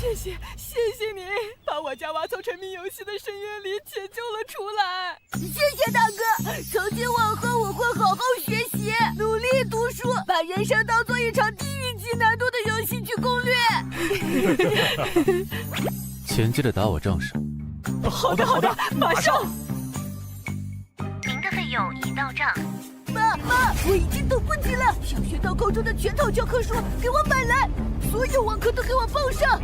谢谢你，把我家娃从沉迷游戏的深渊里解救了出来。谢谢大哥，从今往后我会好好学习，努力读书，把人生当做一场地狱级难度的游戏去攻略。钱记得打我账上。好的，马上。您的费用已到账。妈，我已经等不及了，想学到高中的全套教科书给我买来，所有网课都给我报上。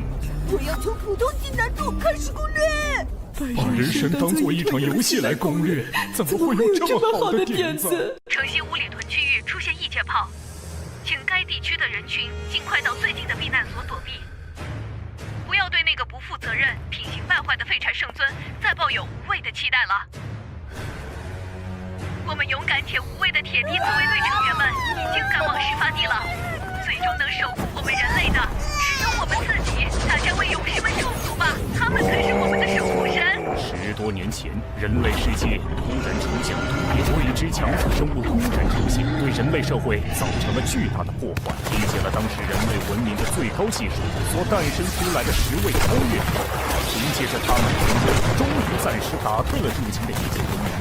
我要从普通级难度开始攻略。把人生当做一场游戏来攻略，怎么会有这么好的点子？城西五里屯区域出现异界炮，请该地区的人群尽快到最近的避难所躲避，不要对那个不负责任、品行败坏的废柴圣尊再抱有无谓的期待了。我们勇敢且无畏的铁蹄自卫队成员们已经赶往事发地了，最终能守护我们人类的只有我们自己。大家为勇士们祝福吧，他们才是我们的守护神。10多年前，人类世界突然出现了突变，未知强子生物突然出现，对人类社会造成了巨大的破坏，理解了当时人类文明的最高技术所诞生出来的10位超越者，凭借着他们的成功，终于暂时打退了入侵的异界文明。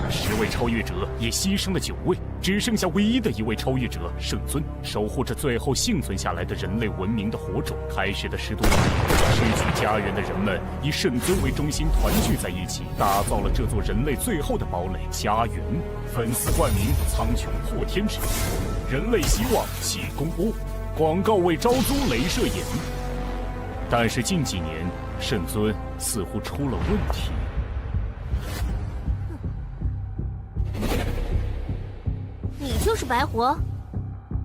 10位超越者也牺牲了9位，只剩下唯一的一位超越者圣尊，守护着最后幸存下来的人类文明的火种。开始的10多年，失去家园的人们以圣尊为中心团聚在一起，打造了这座人类最后的堡垒——家园。粉丝冠名苍穹破天池，人类希望喜公播，广告为招租镭射眼。但是近几年，圣尊似乎出了问题。你就是白活，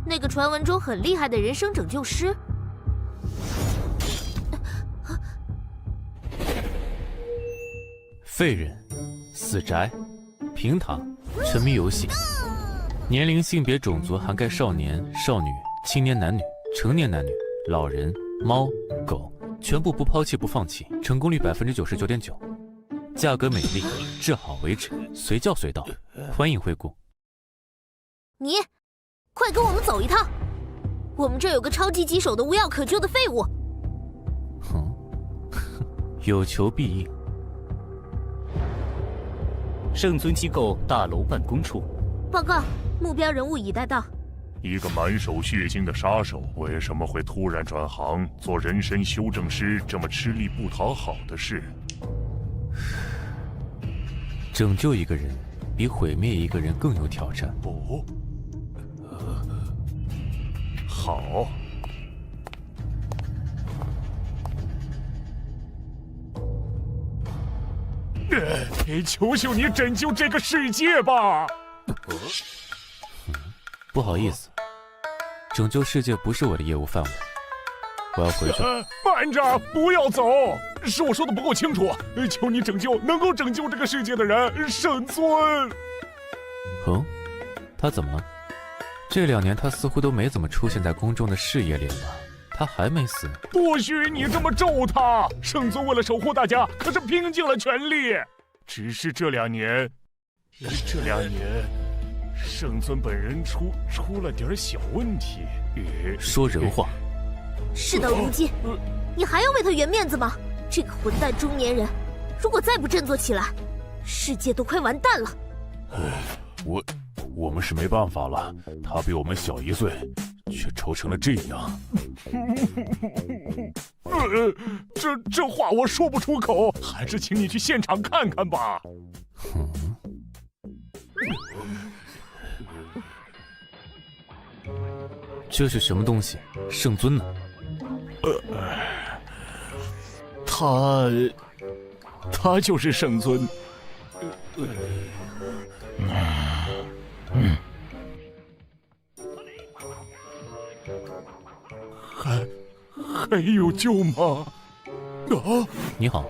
那个传闻中很厉害的人生拯救师。废人、死宅、平躺、沉迷游戏，年龄、性别、种族涵盖少年、少女、青年男女、成年男女、老人、猫、狗，全部不抛弃不放弃，成功率99.9%，价格美丽，治好为止，随叫随到，欢迎惠顾。你，快跟我们走一趟！我们这有个超级棘手的无药可救的废物。有求必应。圣尊机构大楼办公处，报告，目标人物已带到。一个满手血腥的杀手，为什么会突然转行做人身修正师？这么吃力不讨好的事。拯救一个人，比毁灭一个人更有挑战。不。好。求求你拯救这个世界吧！不好意思，拯救世界不是我的业务范围，我要回去。慢着，不要走！是我说的不够清楚，求你拯救能够拯救这个世界的人，圣尊。他怎么了？这2年他似乎都没怎么出现在公众的视野里了吧？他还没死？不许你这么咒他！圣尊为了守护大家，可是拼尽了全力。只是这2年，圣尊本人出了点小问题。说人话。事到如今，你还要为他圆面子吗？这个混蛋中年人，如果再不振作起来，世界都快完蛋了。我们是没办法了，他比我们小1岁，却愁成了这样。这话我说不出口，还是请你去现场看看吧。这是什么东西？圣尊呢？他就是圣尊。还有救吗？你好。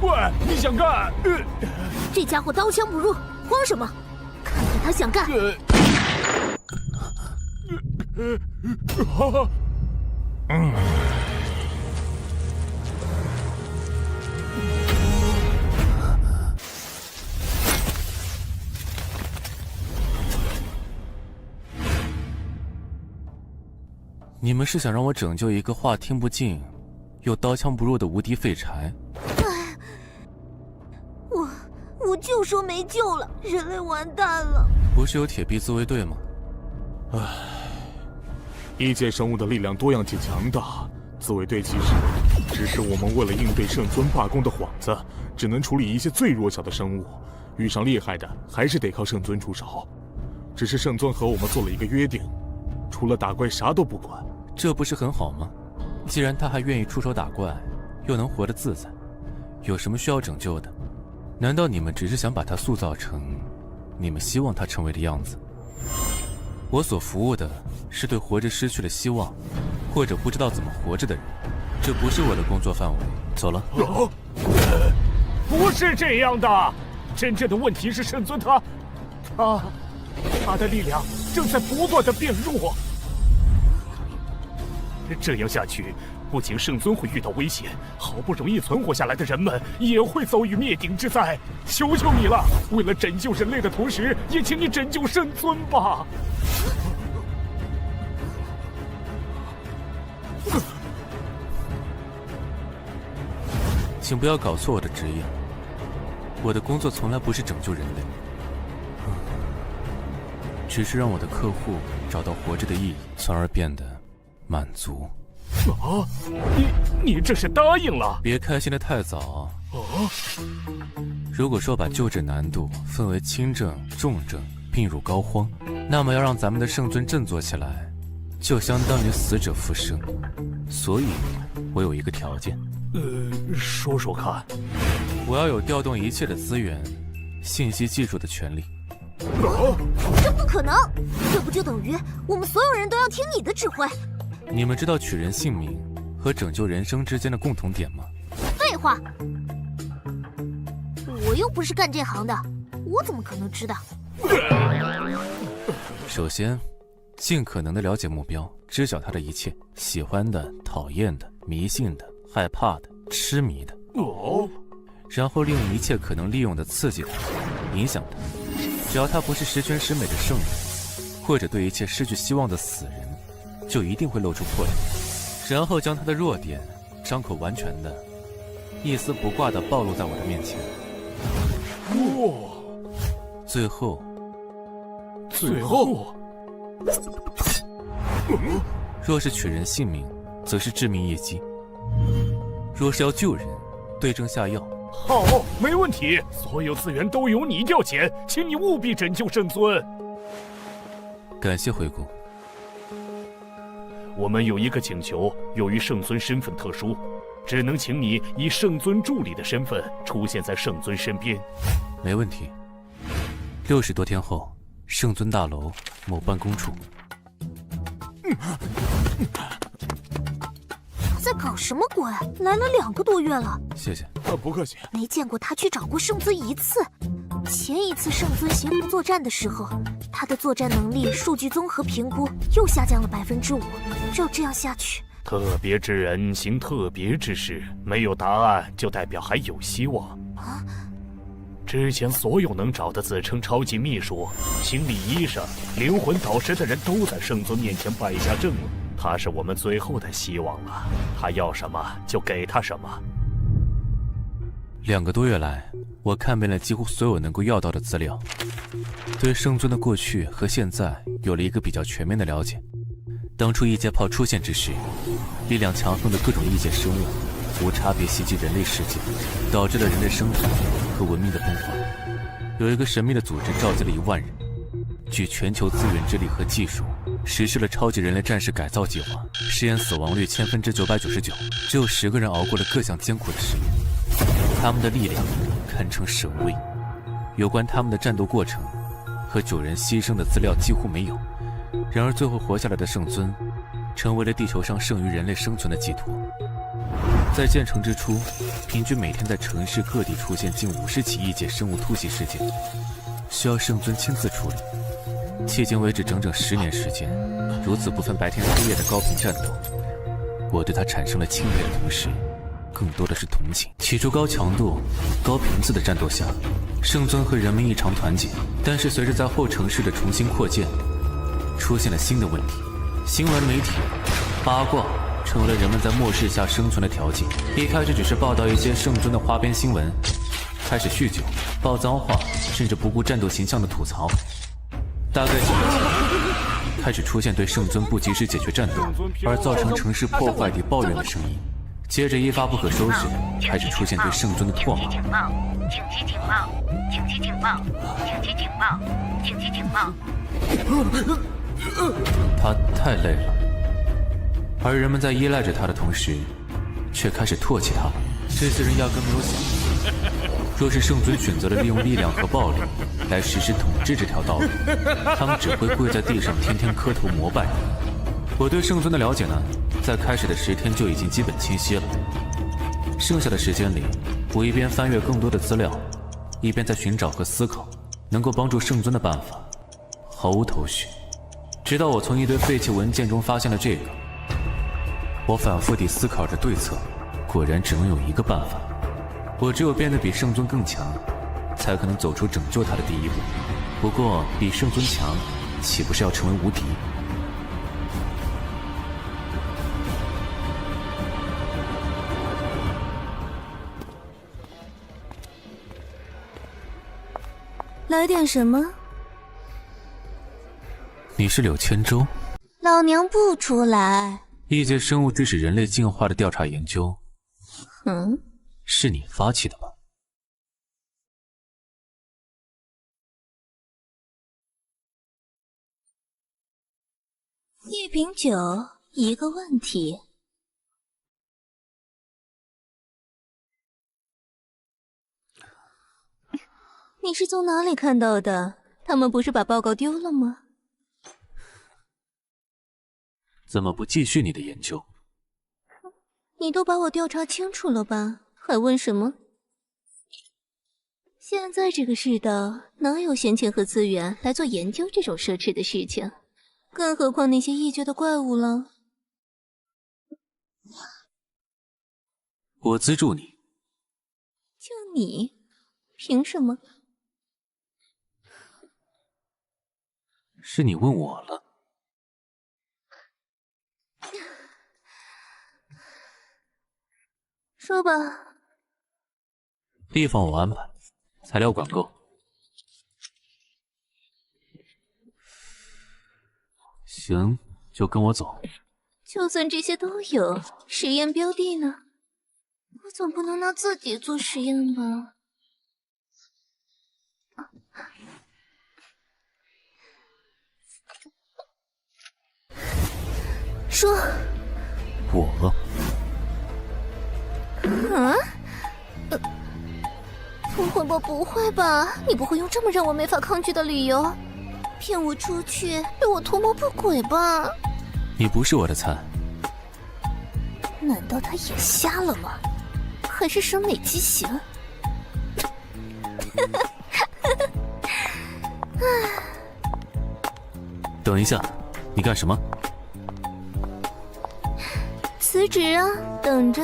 喂，你想干？这家伙刀枪不入，慌什么？看看他想干！你们是想让我拯救一个话听不进，又刀枪不入的无敌废柴？我就说没救了，人类完蛋了。不是有铁臂自卫队吗？异界生物的力量多样且强大，自卫队其实只是我们为了应对圣尊罢工的幌子，只能处理一些最弱小的生物，遇上厉害的还是得靠圣尊出手。只是圣尊和我们做了一个约定，除了打怪啥都不管。这不是很好吗？既然他还愿意出手打怪，又能活得自在，有什么需要拯救的？难道你们只是想把他塑造成你们希望他成为的样子？我所服务的是对活着失去了希望，或者不知道怎么活着的人，这不是我的工作范围。走了。不是这样的，真正的问题是圣尊他的力量正在不断的变弱。这样下去，不仅圣尊会遇到危险，好不容易存活下来的人们也会遭遇灭顶之灾。求求你了，为了拯救人类的同时，也请你拯救圣尊吧。请不要搞错我的职业，我的工作从来不是拯救人类，只是让我的客户找到活着的意义，从而变得满足。你这是答应了？别开心得太早。如果说把救治难度分为轻症、重症、病入膏肓，那么要让咱们的圣尊振作起来，就相当于死者复生。所以，我有一个条件。说说看。我要有调动一切的资源、信息技术的权利。这不可能，这不就等于我们所有人都要听你的指挥？你们知道取人性命和拯救人生之间的共同点吗？废话，我又不是干这行的，我怎么可能知道？首先，尽可能的了解目标，知晓他的一切，喜欢的、讨厌的、迷信的、害怕的、痴迷的。然后利用一切可能利用的刺激他，影响他。只要他不是十全十美的圣人，或者对一切失去希望的死人，就一定会露出破绽，然后将他的弱点张口完全的、一丝不挂的暴露在我的面前。最后，若是取人性命，则是致命一击；若是要救人，对症下药。好，没问题，所有资源都由你调遣，请你务必拯救圣尊。感谢回顾。我们有一个请求，由于圣尊身份特殊，只能请你以圣尊助理的身份出现在圣尊身边。没问题。60多天后，圣尊大楼某办公处。在搞什么鬼？来了2个多月了。谢谢。不客气。没见过他去找过圣尊一次。前一次圣尊协同作战的时候，他的作战能力数据综合评估又下降了5%。照这样下去，特别之人行特别之事，没有答案就代表还有希望。之前所有能找的自称超级秘书、心理医生、灵魂导师的人都在圣尊面前败下阵了。他是我们最后的希望了，他要什么就给他什么。2个多月来，我看遍了几乎所有能够要到的资料，对圣尊的过去和现在有了一个比较全面的了解。当初异界炮出现之时，力量强横的各种异界生物无差别袭击人类世界，导致了人类生态和文明的崩坏。有一个神秘的组织召集了1万人，据全球资源之力和技术，实施了超级人类战士改造计划，实验死亡率999%，只有10个人熬过了各项艰苦的实验。他们的力量堪称神威，有关他们的战斗过程和9人牺牲的资料几乎没有。然而最后活下来的圣尊，成为了地球上剩余人类生存的寄托。在建成之初，平均每天在城市各地出现近50起异界生物突袭事件，需要圣尊亲自处理。迄今为止整整10年时间，如此不分白天黑夜的高频战斗，我对他产生了钦佩的同时，更多的是同情。起初高强度、高频次的战斗下，圣尊和人民异常团结，但是随着在后城市的重新扩建，出现了新的问题。新闻媒体八卦成为了人们在末世下生存的条件。一开始只是报道一些圣尊的花边新闻，开始酗酒、爆脏话，甚至不顾战斗形象的吐槽。大概几年前，开始出现对圣尊不及时解决战斗而造成城市破坏地抱怨的声音。接着一发不可收拾，开始出现对圣尊的唾骂。紧急警报！紧急警报！紧急警报！紧急警报！他太累了，而人们在依赖着他的同时，却开始唾弃他。这些人压根没有想，若是圣尊选择了利用力量和暴力来实施统治这条道路，他们只会跪在地上天天磕头膜拜。我对圣尊的了解呢，在开始的10天就已经基本清晰了。剩下的时间里，我一边翻阅更多的资料，一边在寻找和思考能够帮助圣尊的办法，毫无头绪。直到我从一堆废弃文件中发现了这个，我反复地思考着对策，果然只能有一个办法。我只有变得比圣尊更强，才可能走出拯救他的第一步。不过，比圣尊强，岂不是要成为无敌？来点什么？你是柳千舟？老娘不出来。异界生物致使人类进化的调查研究，是你发起的吧？一瓶酒，一个问题。你是从哪里看到的？他们不是把报告丢了吗？怎么不继续你的研究？你都把我调查清楚了吧？还问什么？现在这个世道，哪有闲钱和资源来做研究这种奢侈的事情？更何况那些异界的怪物了。我资助你。就你？凭什么？是你问我了。说吧。地方我安排，材料管够。行，就跟我走。就算这些都有，实验标的呢？我总不能拿自己做实验吧？说。我。不会吧？你不会用这么让我没法抗拒的理由骗我出去，对我图谋不轨吧？你不是我的菜。难道他眼瞎了吗？还是审美畸形？等一下，你干什么？辞职啊，等着。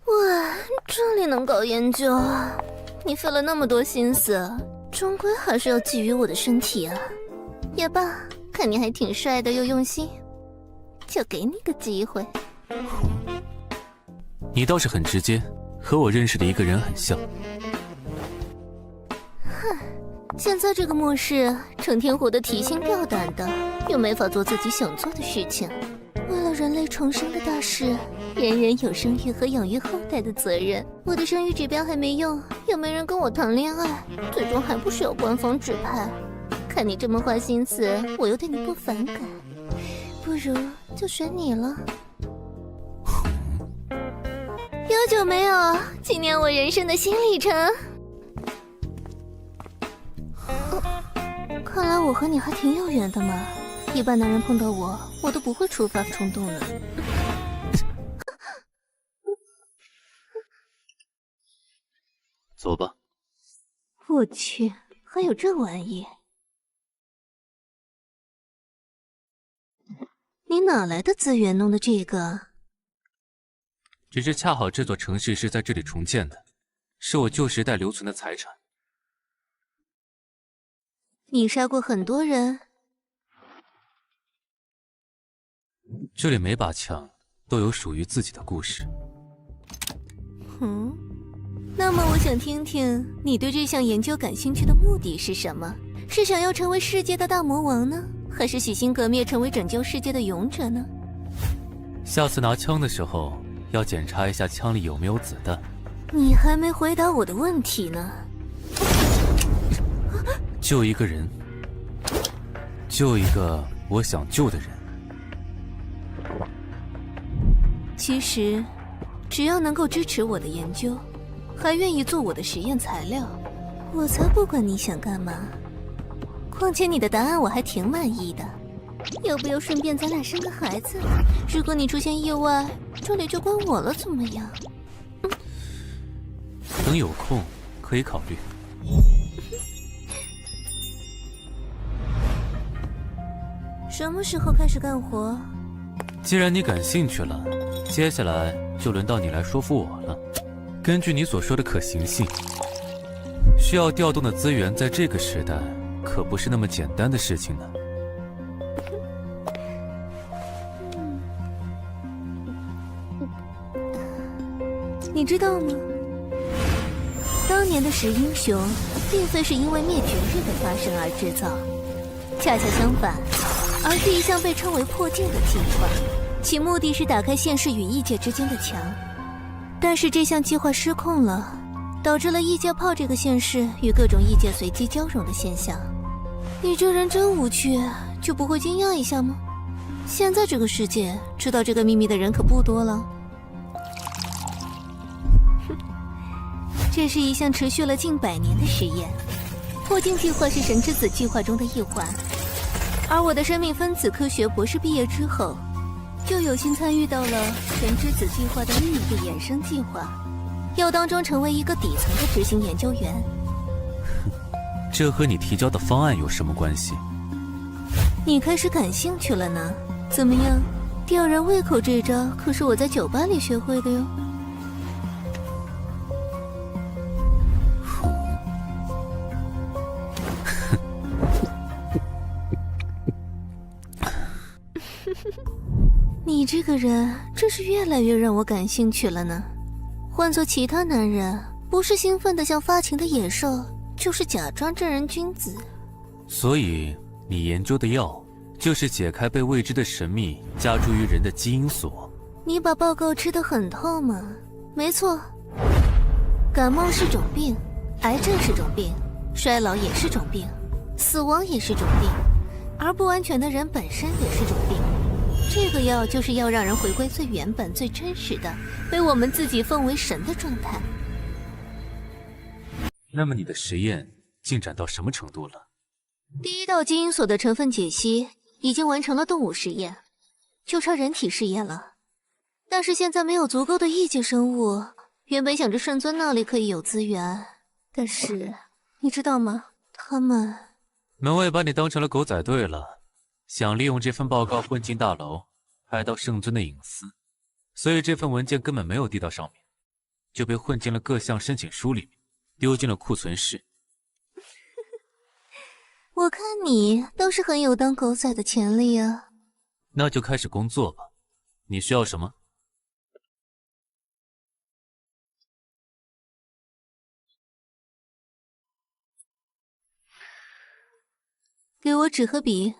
哇，这里能搞研究啊？你费了那么多心思，终归还是要觊觎我的身体啊。也罢，看你还挺帅的又用心，就给你个机会。你倒是很直接，和我认识的一个人很像。哼，现在这个末世，成天活得提心吊胆的，又没法做自己想做的事情。为了人类重生的大事，人人有生育和养育后代的责任。我的生育指标还没用，又没人跟我谈恋爱，最终还不是要官方指派。看你这么花心思，我又对你不反感，不如就选你了。有久没有纪念我人生的新里程？看来我和你还挺有缘的嘛。一般男人碰到我都不会触发冲动的。走吧。我去，还有这玩意？你哪来的资源弄的这个？只是恰好这座城市是在这里重建的，是我旧时代留存的财产。你杀过很多人？这里每把枪都有属于自己的故事。那么我想听听你对这项研究感兴趣的目的是什么？是想要成为世界的大魔王呢，还是洗心革面成为拯救世界的勇者呢？下次拿枪的时候要检查一下枪里有没有子弹。你还没回答我的问题呢。救一个人，救一个我想救的人。其实，只要能够支持我的研究，还愿意做我的实验材料，我才不管你想干嘛。况且你的答案我还挺满意的。要不要顺便咱俩生个孩子？如果你出现意外，这里就关我了，怎么样？等有空可以考虑。什么时候开始干活？既然你感兴趣了，接下来就轮到你来说服我了。根据你所说的可行性，需要调动的资源在这个时代可不是那么简单的事情呢。你知道吗？当年的十英雄，并非是因为灭绝日的发生而制造，恰恰相反，而是一项被称为破镜的计划，其目的是打开现实与异界之间的墙。但是这项计划失控了，导致了异界炮这个现实与各种异界随机交融的现象。你这人真无趣，就不会惊讶一下吗？现在这个世界，知道这个秘密的人可不多了。这是一项持续了近100年的实验，破镜计划是神之子计划中的一环。而我的生命分子科学博士毕业之后，就有幸参与到了神之子计划的另一个衍生计划，要当中成为一个底层的执行研究员。这和你提交的方案有什么关系？你开始感兴趣了呢？怎么样，吊人胃口这招可是我在酒吧里学会的哟。你这个人真是越来越让我感兴趣了呢。换做其他男人，不是兴奋的像发情的野兽，就是假装正人君子。所以你研究的药就是解开被未知的神秘加诸于人的基因锁。你把报告吃得很透吗？没错，感冒是种病，癌症是种病，衰老也是种病，死亡也是种病，而不完全的人本身也是种病。这个药就是要让人回归最原本、最真实的，被我们自己奉为神的状态。那么你的实验进展到什么程度了？第一道基因锁的成分解析已经完成了动物实验，就差人体试验了。但是现在没有足够的异界生物，原本想着圣尊那里可以有资源，但是你知道吗？他们……门卫把你当成了狗仔队了，想利用这份报告混进大楼，拍到圣尊的隐私，所以这份文件根本没有递到上面，就被混进了各项申请书里面，丢进了库存室。我看你倒是很有当狗仔的潜力啊。那就开始工作吧。你需要什么？给我纸和笔。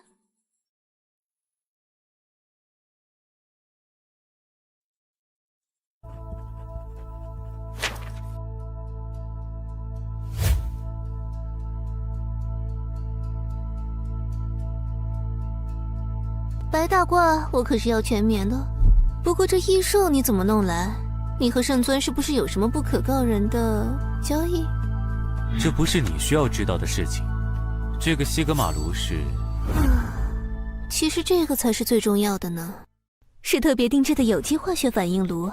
白大褂我可是要全棉的，不过这异兽你怎么弄来？你和圣尊是不是有什么不可告人的交易？这不是你需要知道的事情。这个西格玛炉是……其实这个才是最重要的呢，是特别定制的有机化学反应炉，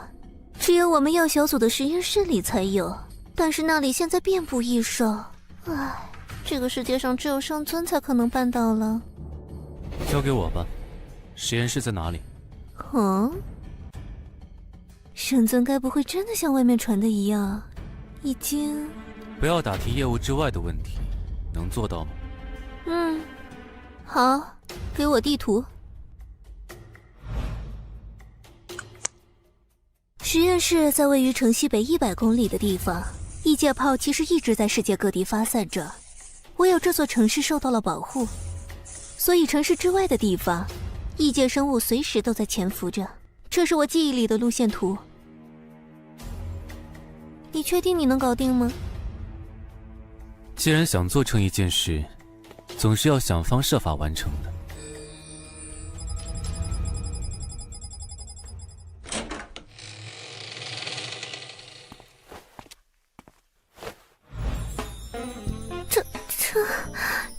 只有我们药小组的实验室里才有，但是那里现在遍布异兽，唉，这个世界上只有圣尊才可能办到了。交给我吧。实验室在哪里？圣尊该不会真的像外面传的一样，已经……不要打听业务之外的问题，能做到吗？好，给我地图。实验室在位于城西北100公里的地方，异界炮其实一直在世界各地发散着，唯有这座城市受到了保护，所以城市之外的地方，异界生物随时都在潜伏着。这是我记忆里的路线图。你确定你能搞定吗？既然想做成一件事，总是要想方设法完成的。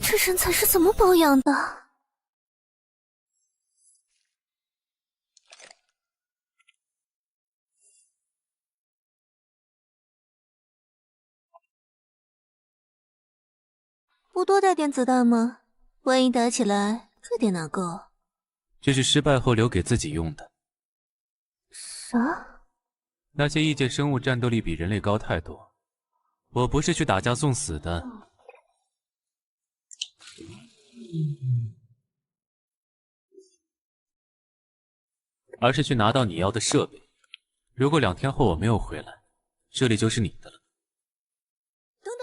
这身材是怎么保养的？不多带点子弹吗？万一打起来，这点哪够？这是失败后留给自己用的。啥？那些异界生物战斗力比人类高太多，我不是去打架送死的。而是去拿到你要的设备。如果2天后我没有回来，这里就是你的了。等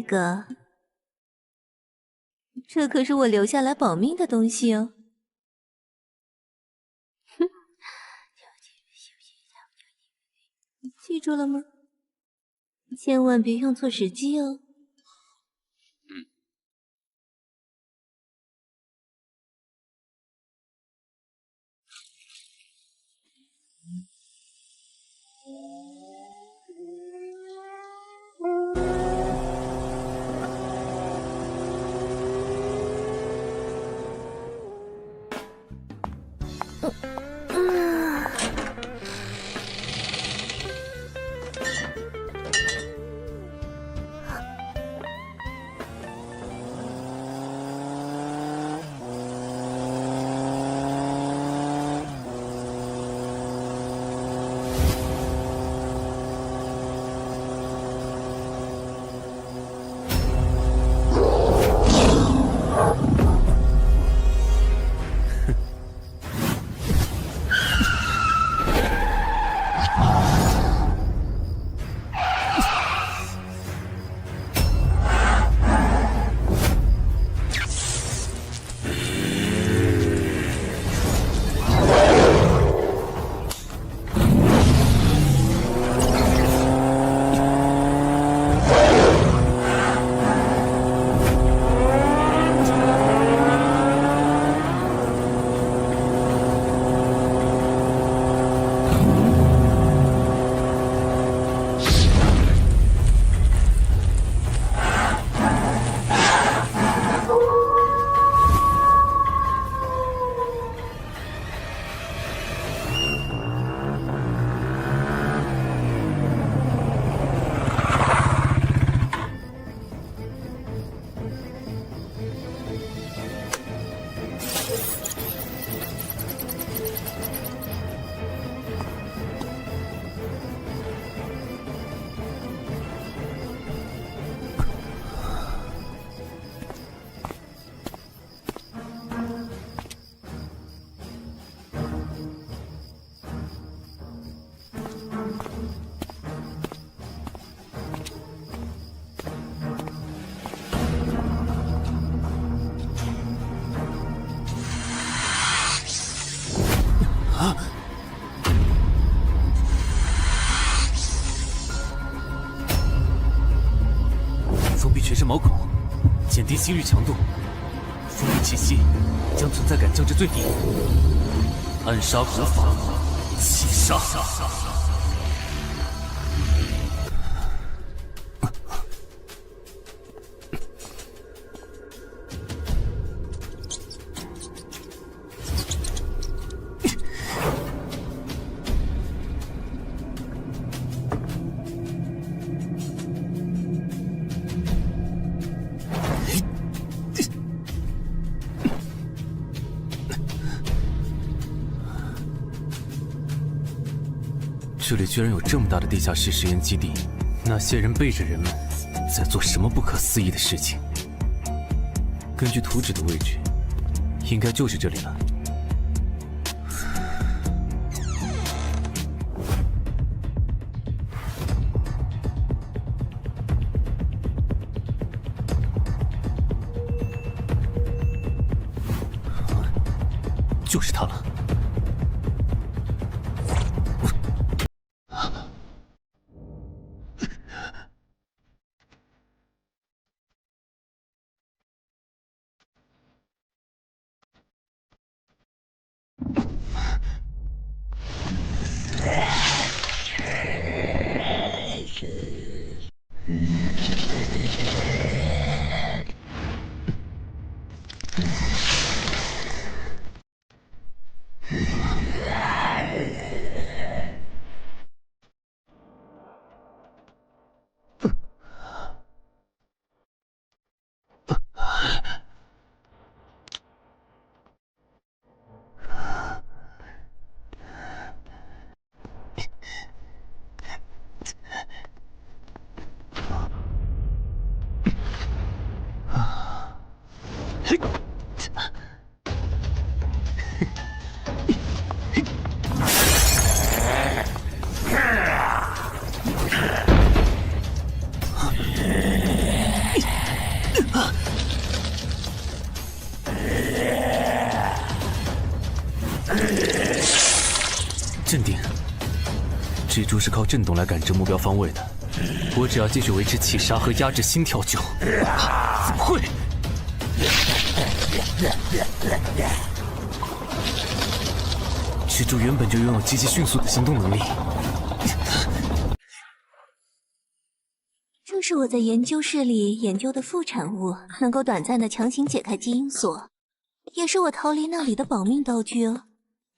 等，这可是我留下来保命的东西哦。哼，记住了吗？千万别用错时机哦。封闭全身毛孔，减低心率强度，封闭气息，将存在感降至最低。暗杀古法，气杀。这里居然有这么大的地下室实验基地，那些人背着人们在做什么不可思议的事情？根据图纸的位置，应该就是这里了。就是它了。镇定，蜘蛛是靠震动来感知目标方位的。我只要继续维持气杀和压制心跳就……怎么会？蜘蛛原本就拥有极其迅速的行动能力。这是我在研究室里研究的副产物，能够短暂的强行解开基因锁，也是我逃离那里的保命道具哦。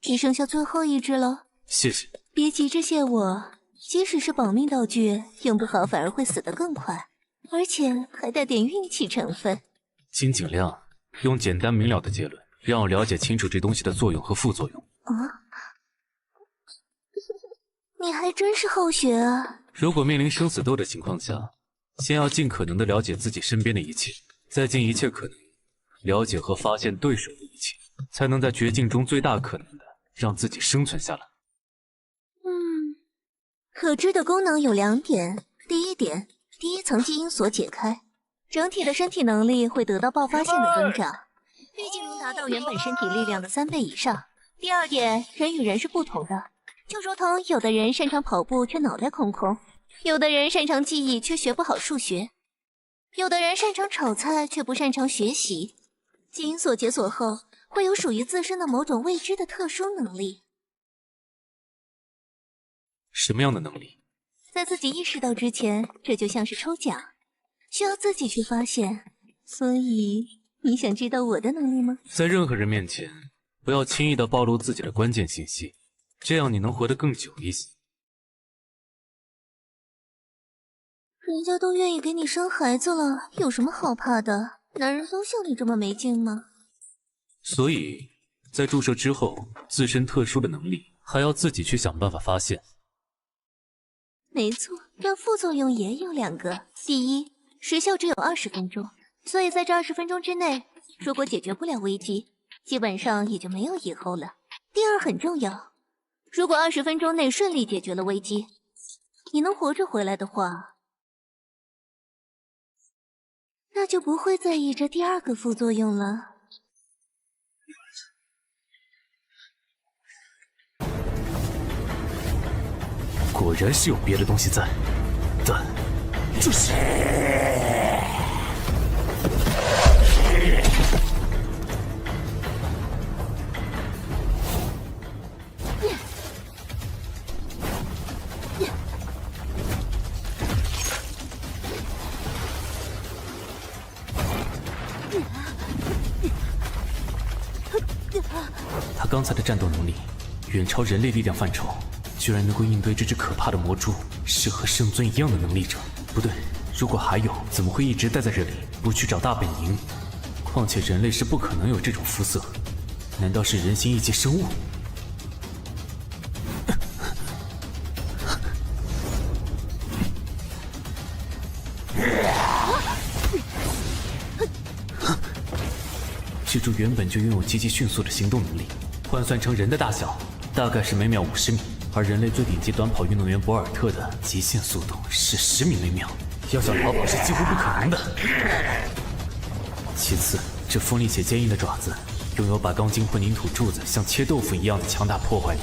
只剩下最后一只了。谢谢。别急着谢我，即使是保命道具，用不好反而会死得更快，而且还带点运气成分。请尽量用简单明了的结论，让我了解清楚这东西的作用和副作用。啊，你还真是好学啊！如果面临生死斗的情况下，先要尽可能的了解自己身边的一切，再尽一切可能了解和发现对手的一切，才能在绝境中最大可能的让自己生存下来。可知的功能有2点。第一点，第一层基因锁解开，整体的身体能力会得到爆发性的增长，毕竟能达到原本身体力量的3倍以上。第二点，人与人是不同的，就如同有的人擅长跑步却脑袋空空，有的人擅长记忆却学不好数学，有的人擅长炒菜却不擅长学习。基因锁解锁后，会有属于自身的某种未知的特殊能力。什么样的能力？在自己意识到之前，这就像是抽奖，需要自己去发现。所以，你想知道我的能力吗？在任何人面前，不要轻易的暴露自己的关键信息，这样你能活得更久一些。人家都愿意给你生孩子了，有什么好怕的？男人都像你这么没劲吗？所以，在注射之后，自身特殊的能力还要自己去想办法发现。没错，但副作用也有2个。第一，时效只有20分钟，所以在这20分钟之内，如果解决不了危机，基本上也就没有以后了。第二很重要，如果20分钟内顺利解决了危机，你能活着回来的话，那就不会在意这第2个副作用了。果然是有别的东西在，但这是……他刚才的战斗能力远超人类力量范畴。居然能够应对这只可怕的魔蛛，是和圣尊一样的能力者。不对，如果还有，怎么会一直待在这里，不去找大本营？况且人类是不可能有这种肤色，难道是人形异界生物？蜘蛛原本就拥有极其迅速的行动能力，换算成人的大小，大概是每秒50米。而人类最顶级短跑运动员博尔特的极限速度是10米每秒，要想逃跑是几乎不可能的。其次，这锋利且坚硬的爪子拥有把钢筋混凝土柱子像切豆腐一样的强大破坏力，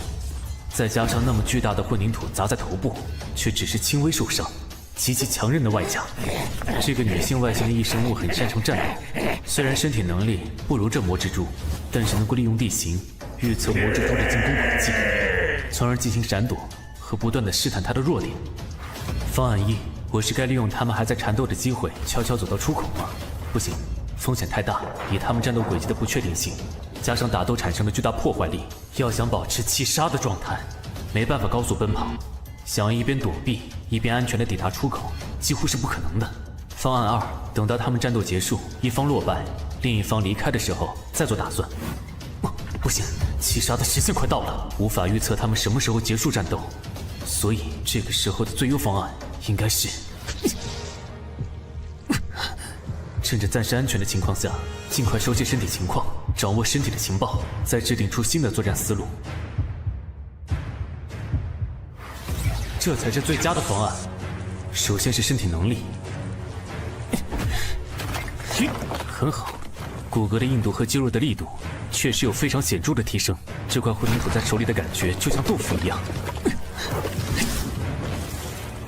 再加上那么巨大的混凝土砸在头部，却只是轻微受伤，极其强韧的外甲。这个女性外形的异生物很擅长战斗，虽然身体能力不如这魔蜘蛛，但是能够利用地形预测魔蜘蛛的进攻轨迹，从而进行闪躲和不断的试探它的弱点。方案一，我是该利用他们还在缠斗的机会，悄悄走到出口吗？不行，风险太大。以他们战斗轨迹的不确定性，加上打斗产生的巨大破坏力，要想保持气杀的状态，没办法高速奔跑。想要一边躲避一边安全地抵达出口，几乎是不可能的。方案二，等到他们战斗结束，一方落败，另一方离开的时候再做打算。不行，气杀的时限快到了，无法预测他们什么时候结束战斗，所以这个时候的最优方案应该是趁着暂时安全的情况下，尽快熟悉身体情况，掌握身体的情报，再制定出新的作战思路，这才是最佳的方案。首先是身体能力，很好，骨骼的硬度和肌肉的力度确实有非常显著的提升，这块混凝土在手里的感觉就像豆腐一样。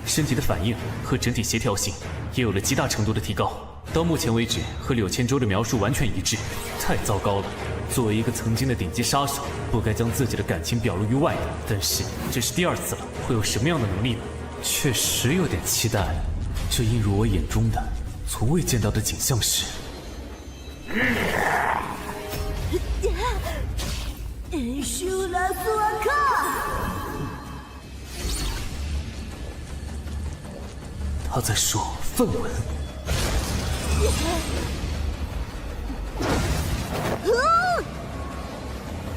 身体的反应和整体协调性也有了极大程度的提高，到目前为止和柳千舟的描述完全一致，太糟糕了。作为一个曾经的顶级杀手，不该将自己的感情表露于外的，但是这是第2次了，会有什么样的能力呢？确实有点期待，这映入我眼中的从未见到的景象是他在说梵文。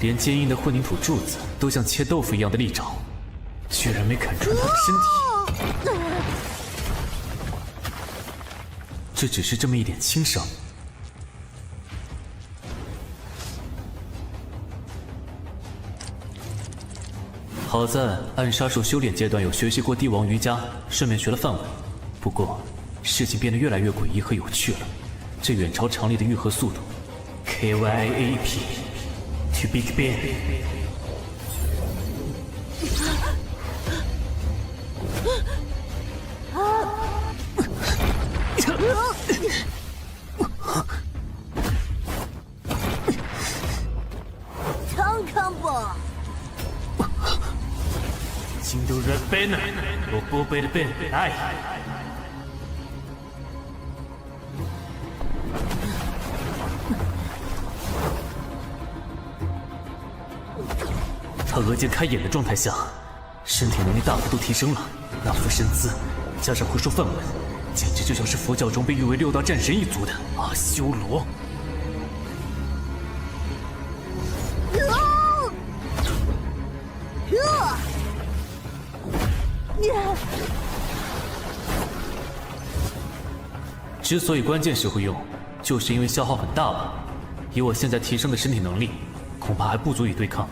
连坚硬的混凝土柱子都像切豆腐一样的利爪，居然没砍穿他的身体。这只是这么一点轻伤。好在暗杀术修炼阶段有学习过帝王瑜伽，顺便学了梵文。不过事情变得越来越诡异和有趣了，这远超常理的愈合速度 KYAP to Big Ben。 康康吧，金都 Red Banner， 我波贝的 Ben， 来。他额间开眼的状态下，身体能力大幅度提升了，那副身姿，加上会说梵文，简直就像是佛教中被誉为6大战神一族的阿修罗。 之所以关键时会用，就是因为消耗很大吧。以我现在提升的身体能力，恐怕还不足以对抗。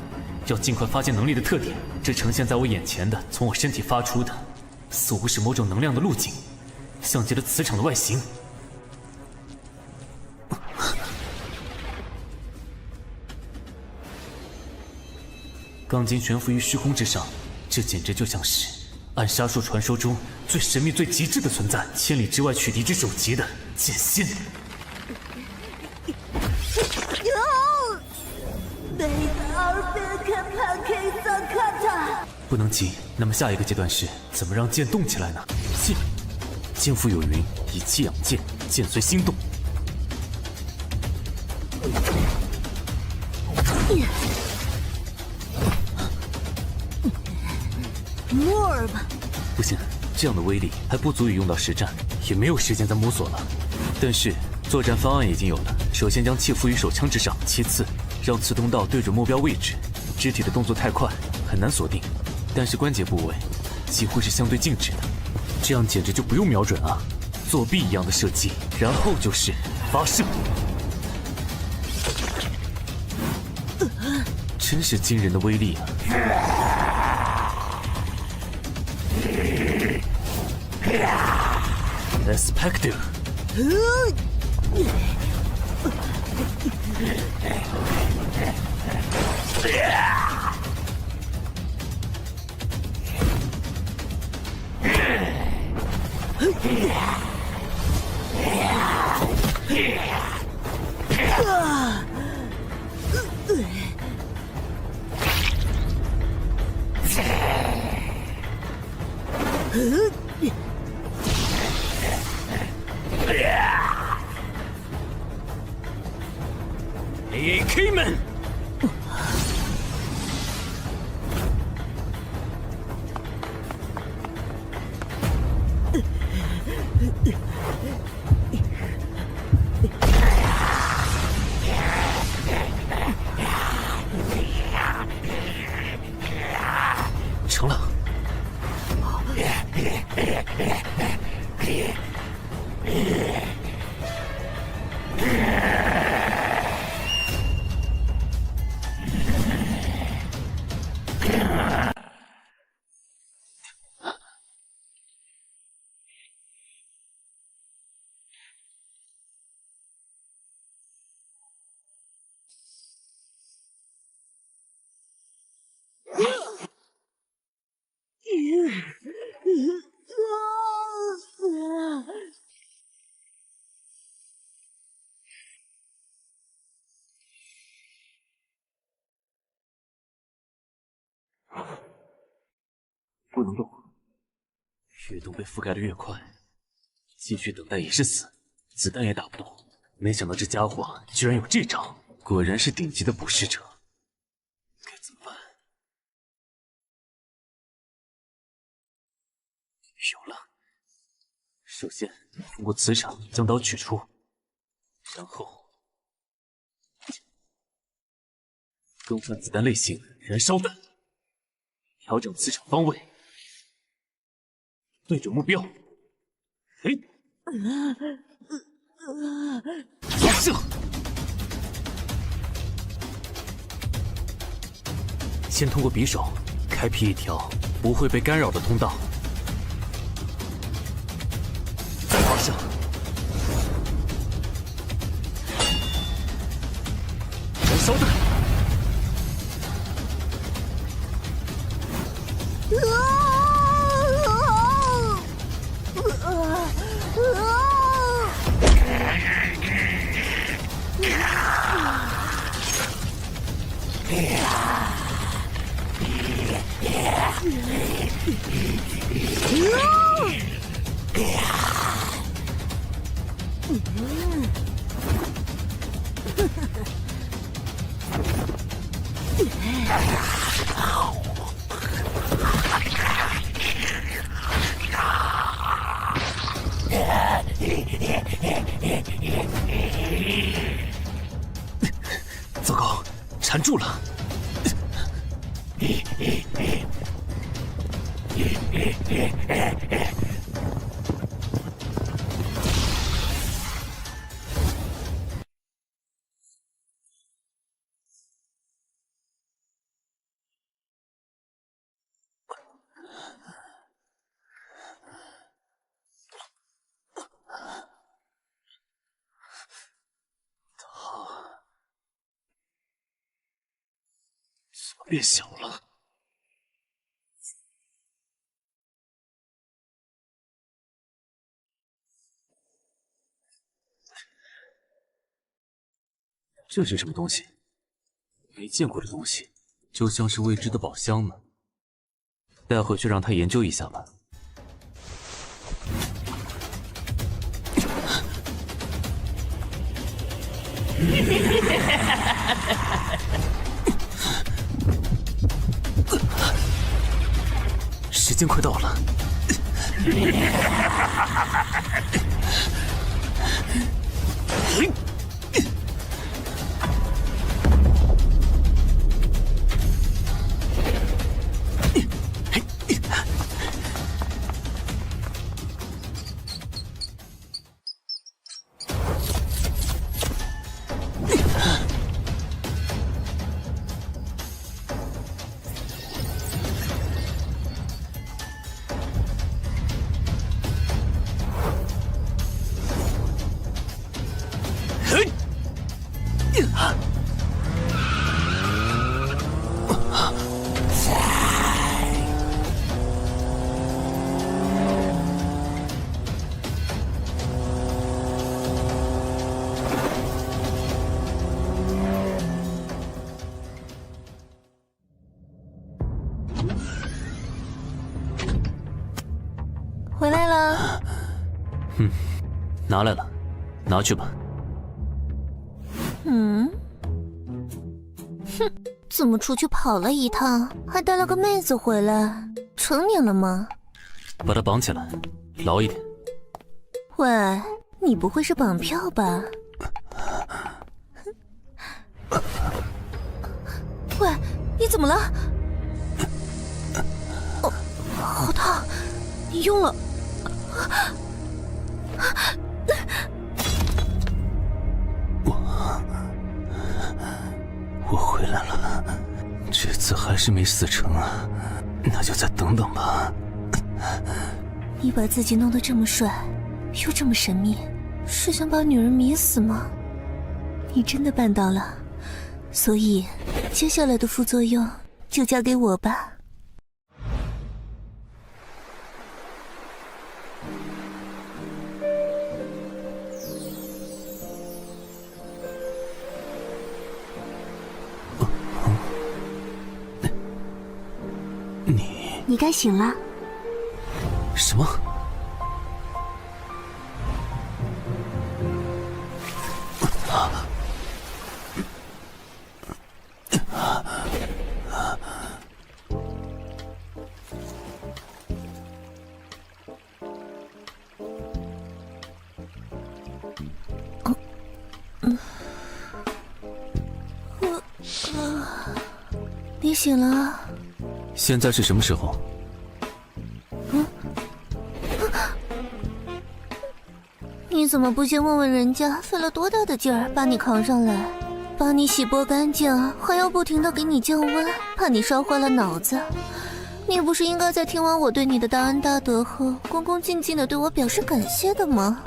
要尽快发现能力的特点，这呈现在我眼前的，从我身体发出的，似乎是某种能量的路径，像极了磁场的外形。钢筋悬浮于虚空之上，这简直就像是暗杀术传说中最神秘、最极致的存在，千里之外取敌之首级的剑心。不能急，那么下一个阶段是怎么让剑动起来呢？剑，剑腹有云，以气养剑，剑随心动。more 吧。不行，这样的威力还不足以用到实战，也没有时间再摸索了。但是作战方案已经有了，首先将气附于手枪之上，其次让刺通道对准目标位置。肢体的动作太快，很难锁定，但是关节部位几乎是相对静止的，这样简直就不用瞄准啊，作弊一样的射击，然后就是发射。真是惊人的威力啊！Expecto。AK 们，成了。不能动，越动被覆盖的越快，继续等待也是死，子弹也打不动。没想到这家伙居然有这招，果然是顶级的捕食者。该怎么办？有了，首先通过磁场将刀取出，然后更换子弹类型，燃烧弹，调整磁场方位。对准目标，发射！先通过匕首开辟一条不会被干扰的通道，再发射，燃烧弹。糟糕，缠住了！变小了，这是什么东西？没见过的东西，就像是未知的宝箱呢。带回去让他研究一下吧。时间快到了。回来了。拿来了，拿去吧。怎么出去跑了一趟，还带了个妹子回来？成年了吗？把他绑起来，牢一点。喂，你不会是绑票吧？喂，你怎么了？哦，好烫！你用了？我回来了，这次还是没死成啊，那就再等等吧。你把自己弄得这么帅，又这么神秘，是想把女人迷死吗？你真的办到了，所以接下来的副作用就交给我吧。你该醒了。什么？你醒了？现在是什么时候？你怎么不先问问人家费了多大的劲儿把你扛上来，把你洗剥干净，还要不停地给你降温，怕你烧坏了脑子？你不是应该在听完我对你的大恩大德后，恭恭敬敬地对我表示感谢的吗？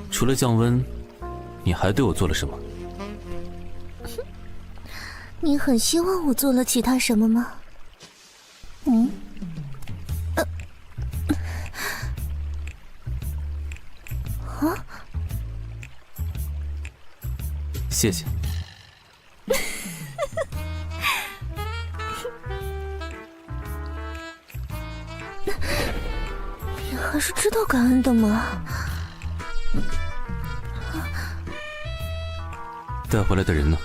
除了降温，你还对我做了什么？你很希望我做了其他什么吗？谢谢。你还是知道感恩的吗？带回来的人呢？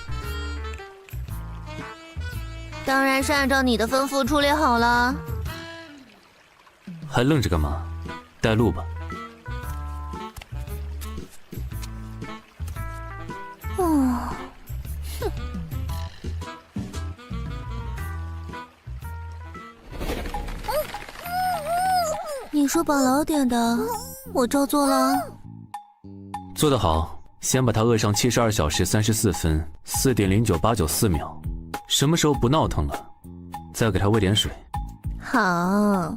当然是按照你的吩咐处理好了。还愣着干嘛？带路吧。你说绑牢点的，我照做了。做得好，先把他扼上72小时34分4.09894秒。什么时候不闹腾了，再给他喂点水。好。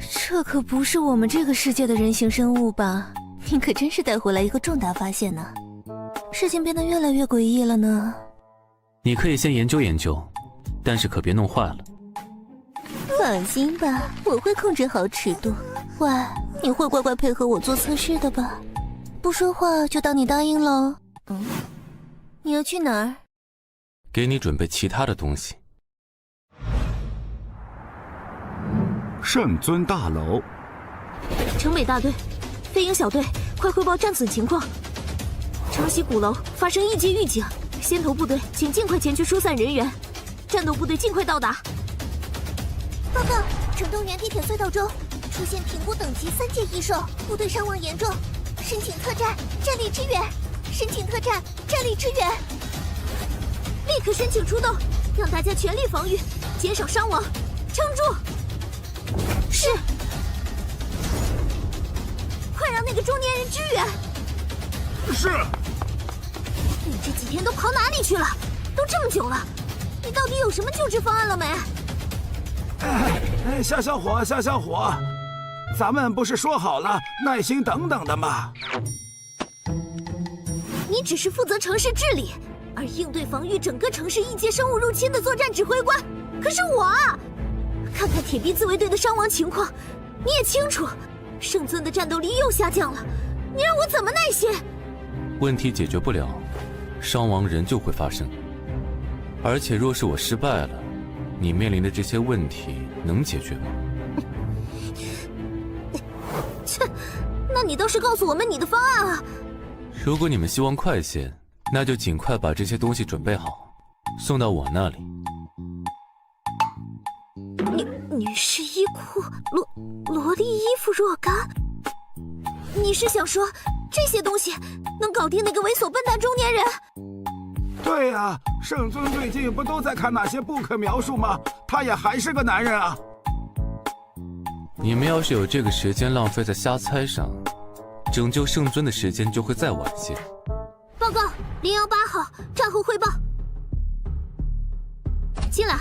这可不是我们这个世界的人形生物吧？你可真是带回来一个重大发现呢。事情变得越来越诡异了呢。你可以先研究研究，但是可别弄坏了。放心吧，我会控制好尺度。喂，你会乖乖配合我做测试的吧？不说话就当你答应喽。你要去哪儿？给你准备其他的东西。圣尊大楼，城北大队，飞鹰小队，快汇报战损情况。城西鼓楼发生异界预警，先头部队请尽快前去疏散人员，战斗部队尽快到达。报告，城东园地铁隧道中出现评估等级3阶异兽，部队伤亡严重，申请特战，战力支援。申请特战，战力支援。立刻申请出动，让大家全力防御，减少伤亡，撑住。是。快让那个中年人支援。是。你这几天都跑哪里去了？都这么久了，你到底有什么救治方案了没？小伙，咱们不是说好了耐心等等的吗？你只是负责城市治理，而应对防御整个城市异界生物入侵的作战指挥官。可是我啊，看看铁臂自卫队的伤亡情况，你也清楚，圣尊的战斗力又下降了，你让我怎么耐心？问题解决不了，伤亡仍旧会发生。而且若是我失败了，你面临的这些问题能解决吗？切，那你倒是告诉我们你的方案啊！如果你们希望快些，那就尽快把这些东西准备好，送到我那里。女士衣裤、萝莉衣服若干，你是想说这些东西能搞定那个猥琐笨蛋中年人？对呀，圣尊最近不都在看那些不可描述吗？他也还是个男人啊！你们要是有这个时间浪费在瞎猜上，拯救圣尊的时间就会再晚些。报告，018号，战后汇报。进来。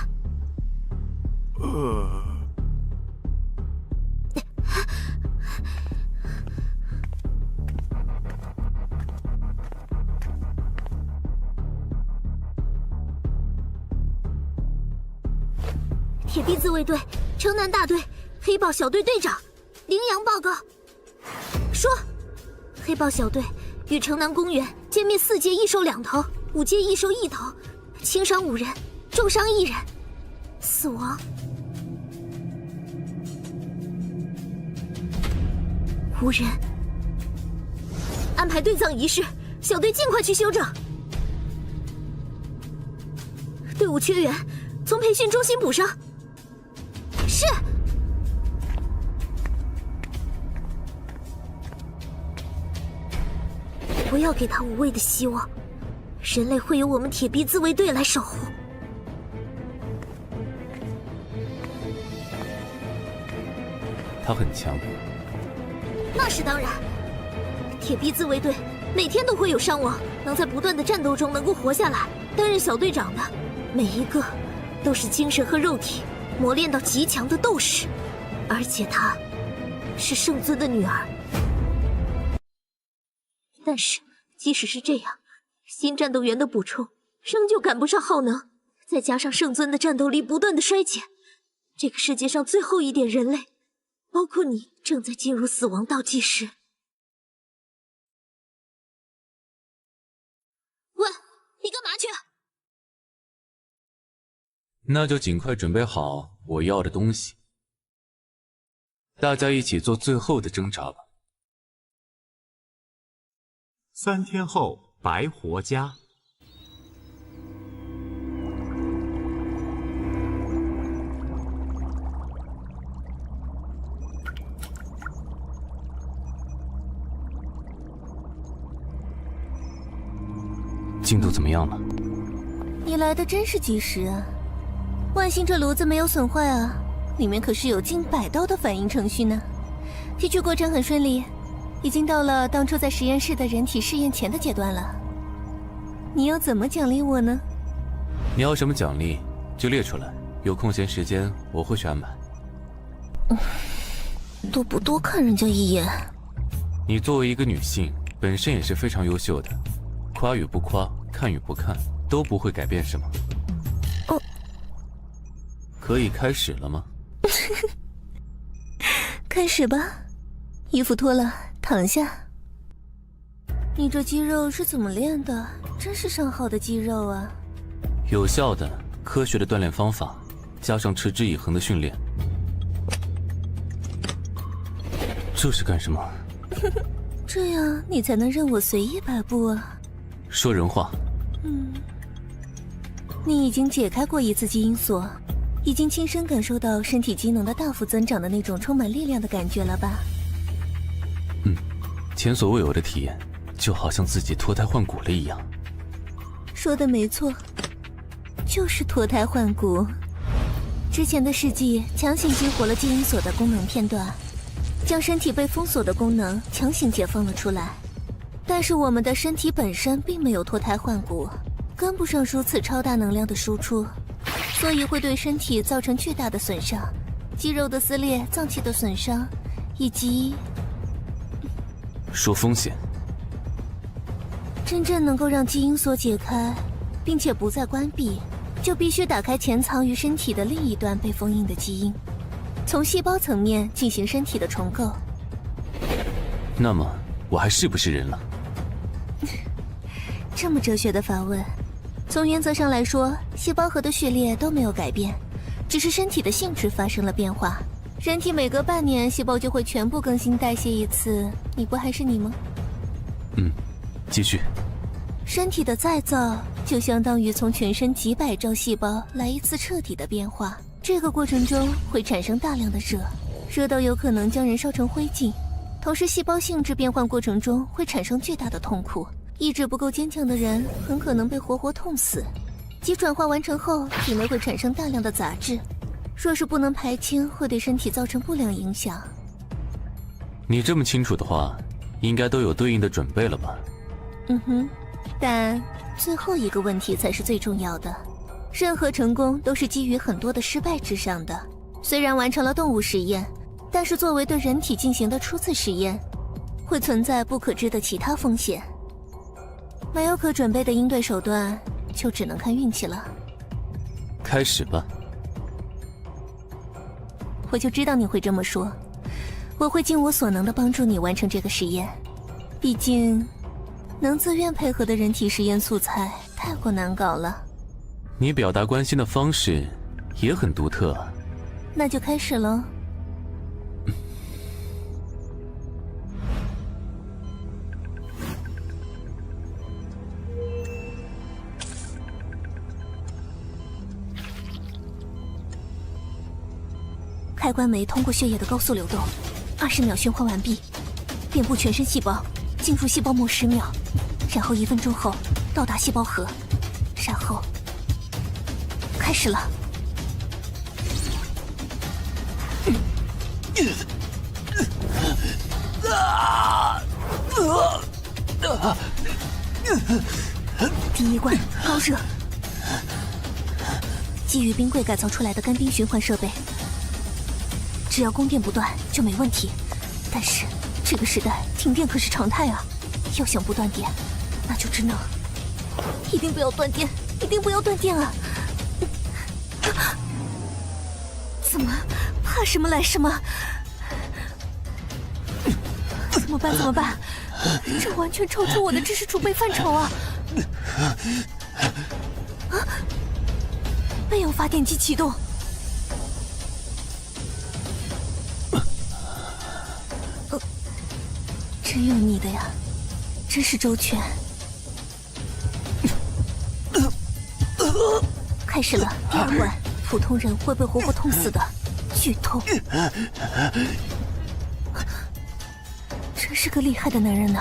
铁臂自卫队城南大队黑豹小队队长羚羊报告说，黑豹小队与城南公园歼灭4阶异兽2头，5阶异兽1头，轻伤5人，重伤1人，死亡5人。安排队葬仪式，小队尽快去休整。队伍缺员，从培训中心补上。是。不要给他无谓的希望，人类会由我们铁臂自卫队来守护。他很强。那是当然，铁臂自卫队每天都会有伤亡，能在不断的战斗中能够活下来，担任小队长的每一个都是精神和肉体磨练到极强的斗士，而且她是圣尊的女儿。但是即使是这样，新战斗员的补充仍旧赶不上耗能，再加上圣尊的战斗力不断的衰减，这个世界上最后一点人类，包括你，正在进入死亡倒计时。喂，你干嘛去？那就尽快准备好我要的东西，大家一起做最后的挣扎吧。3天后，白活家。进度怎么样了？你来的真是及时啊！万幸这炉子没有损坏啊，里面可是有近100道的反应程序呢。提取过程很顺利，已经到了当初在实验室的人体试验前的阶段了。你要怎么奖励我呢？你要什么奖励就列出来，有空闲时间我会去安排。都不多看人家一眼。你作为一个女性，本身也是非常优秀的，夸与不夸，看与不看，都不会改变什么。哦，可以开始了吗？开始吧，衣服脱了，躺下。你这肌肉是怎么练的？真是上好的肌肉啊！有效的、科学的锻炼方法，加上持之以恒的训练。这是干什么？这样你才能任我随意摆布啊！说人话。你已经解开过一次基因锁，已经亲身感受到身体机能的大幅增长的那种充满力量的感觉了吧？前所未有的体验，就好像自己脱胎换骨了一样。说的没错，就是脱胎换骨。之前的试剂强行激活了基因锁的功能片段，将身体被封锁的功能强行解放了出来。但是我们的身体本身并没有脱胎换骨，跟不上如此超大能量的输出，所以会对身体造成巨大的损伤，肌肉的撕裂、脏器的损伤，以及……说风险。真正能够让基因锁解开，并且不再关闭，就必须打开潜藏于身体的另一端被封印的基因，从细胞层面进行身体的重构。那么，我还是不是人了？这么哲学的反问，从原则上来说，细胞核的序列都没有改变，只是身体的性质发生了变化。人体每隔半年，细胞就会全部更新代谢一次，你不还是你吗？继续。身体的再造就相当于从全身几百兆细胞来一次彻底的变化，这个过程中会产生大量的热，热到有可能将人烧成灰烬。同时，细胞性质变换过程中会产生巨大的痛苦，意志不够坚强的人很可能被活活痛死。即转化完成后，体内会产生大量的杂质，若是不能排清，会对身体造成不良影响。你这么清楚的话，应该都有对应的准备了吧？但最后一个问题才是最重要的。任何成功都是基于很多的失败之上的。虽然完成了动物实验，但是作为对人体进行的初次实验，会存在不可知的其他风险。没有可准备的应对手段，就只能看运气了。开始吧。我就知道你会这么说。我会尽我所能的帮助你完成这个实验。毕竟，能自愿配合的人体实验素材太过难搞了。你表达关心的方式也很独特啊。那就开始喽。开关酶通过血液的高速流动，20秒循环完毕，遍布全身细胞，进入细胞膜10秒，然后1分钟后到达细胞核，然后开始了。第一关高热，基于冰柜改造出来的干冰循环设备，只要供电不断就没问题。但是这个时代停电可是常态啊，要想不断电，那就只能……一定不要断电，一定不要断电啊！怎么怕什么来什么？怎么办？怎么办？这完全超出我的知识储备范畴啊！备用发电机启动。真有你的呀，真是周全。开始了，第2关，普通人会被活活痛死的，剧痛。真是个厉害的男人呢。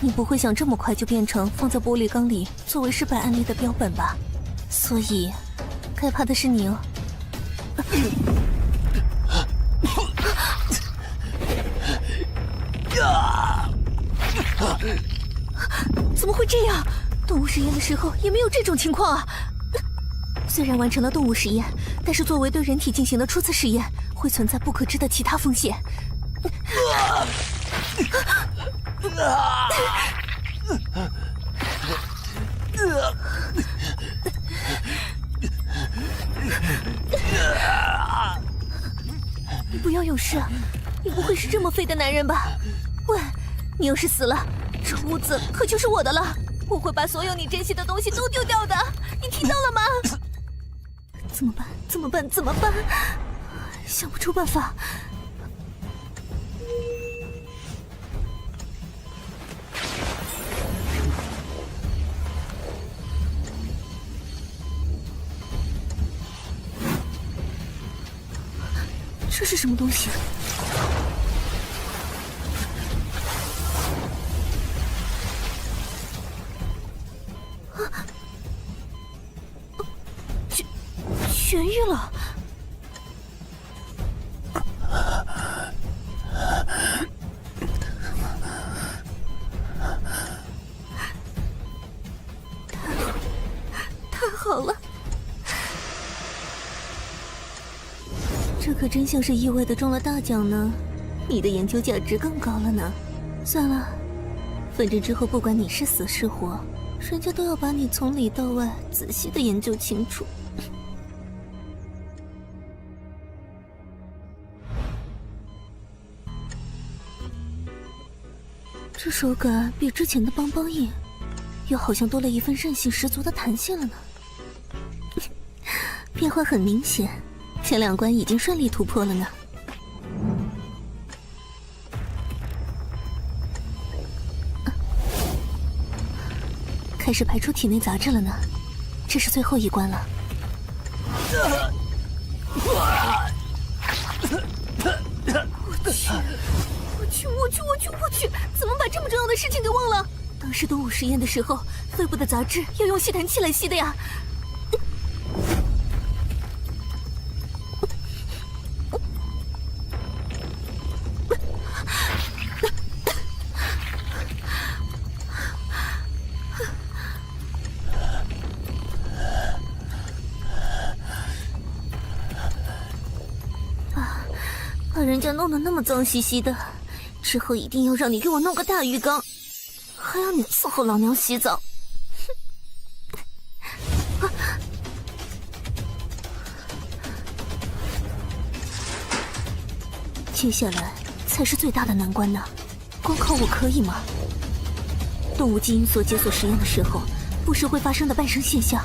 你不会想这么快就变成放在玻璃缸里作为失败案例的标本吧？所以，该怕的是你哦。怎么会这样？动物实验的时候也没有这种情况啊！虽然完成了动物实验，但是作为对人体进行的初次实验，会存在不可知的其他风险。你不要有事，你不会是这么废的男人吧？喂，你要是死了，这屋子可就是我的了。我会把所有你珍惜的东西都丢掉的，你听到了吗？怎么办？怎么办？怎么办？想不出办法。这是什么东西？痊愈了。太好了！这可真像是意外的中了大奖呢。你的研究价值更高了呢。算了，反正之后不管你是死是活，人家都要把你从里到外仔细的研究清楚。这手感比之前的邦邦硬，又好像多了一份韧性十足的弹性了呢。变化很明显，前2关已经顺利突破了呢。开始排出体内杂质了呢，这是最后一关了。我去！怎么把这么重要的事情给忘了？当时动物实验的时候，肺部的杂质要用吸痰器来吸的呀。把人家弄得那么脏兮兮的，之后一定要让你给我弄个大浴缸，还要你伺候老娘洗澡。接下来才是最大的难关呢，光靠我可以吗？动物基因所解锁实验的时候，不时会发生的伴生现象，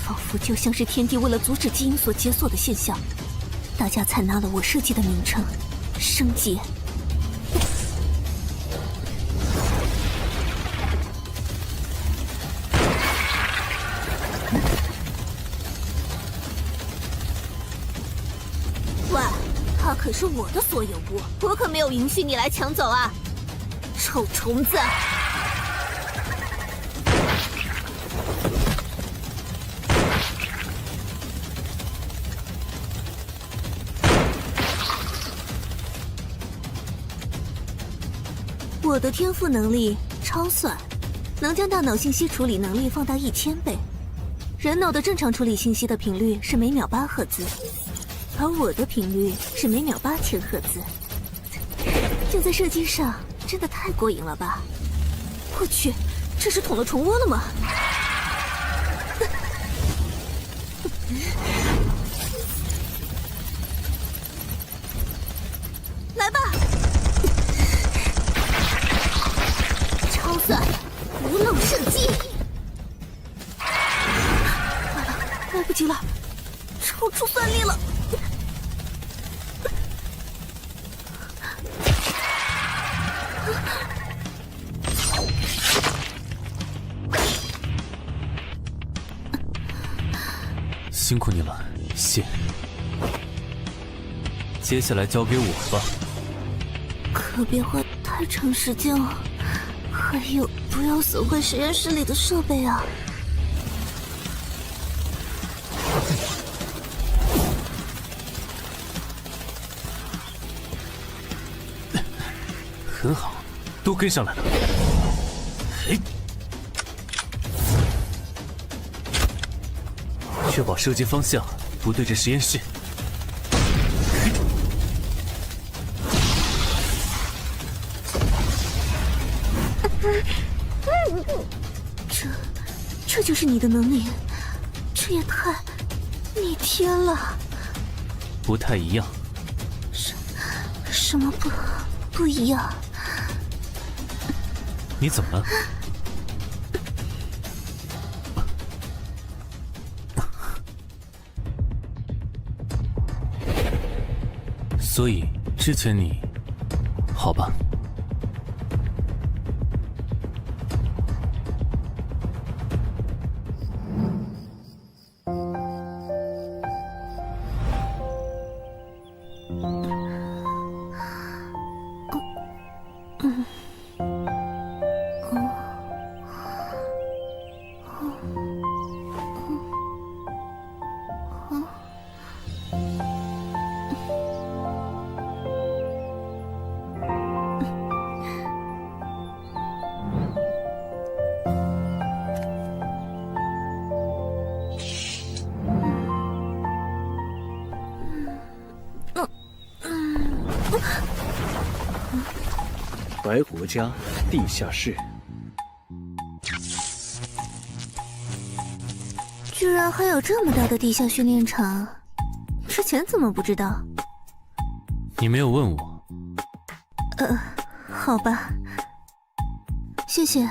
仿佛就像是天帝为了阻止基因所解锁的现象，大家采纳了我设计的名称——生劫。喂，它可是我的所有物，我可没有允许你来抢走啊！臭虫子！我的天赋能力超算，能将大脑信息处理能力放大1000倍。人脑的正常处理信息的频率是每秒8赫兹，而我的频率是每秒8000赫兹。就在射击上，真的太过瘾了吧！我去，这是捅了虫窝了吗？来吧！超算，无漏射击！完了，来不及了，超出算力了！辛苦你了，谢。接下来交给我吧。可别花太长时间了，还有不要损坏实验室里的设备啊！很好，都跟上来了。嘿，确保射击方向不对着实验室。这就是你的能力，这也太逆天了。不太一样。什么不一样？你怎么了？所以之前你，好吧。白活家地下室，居然还有这么大的地下训练场，之前怎么不知道？你没有问我。好吧，谢谢。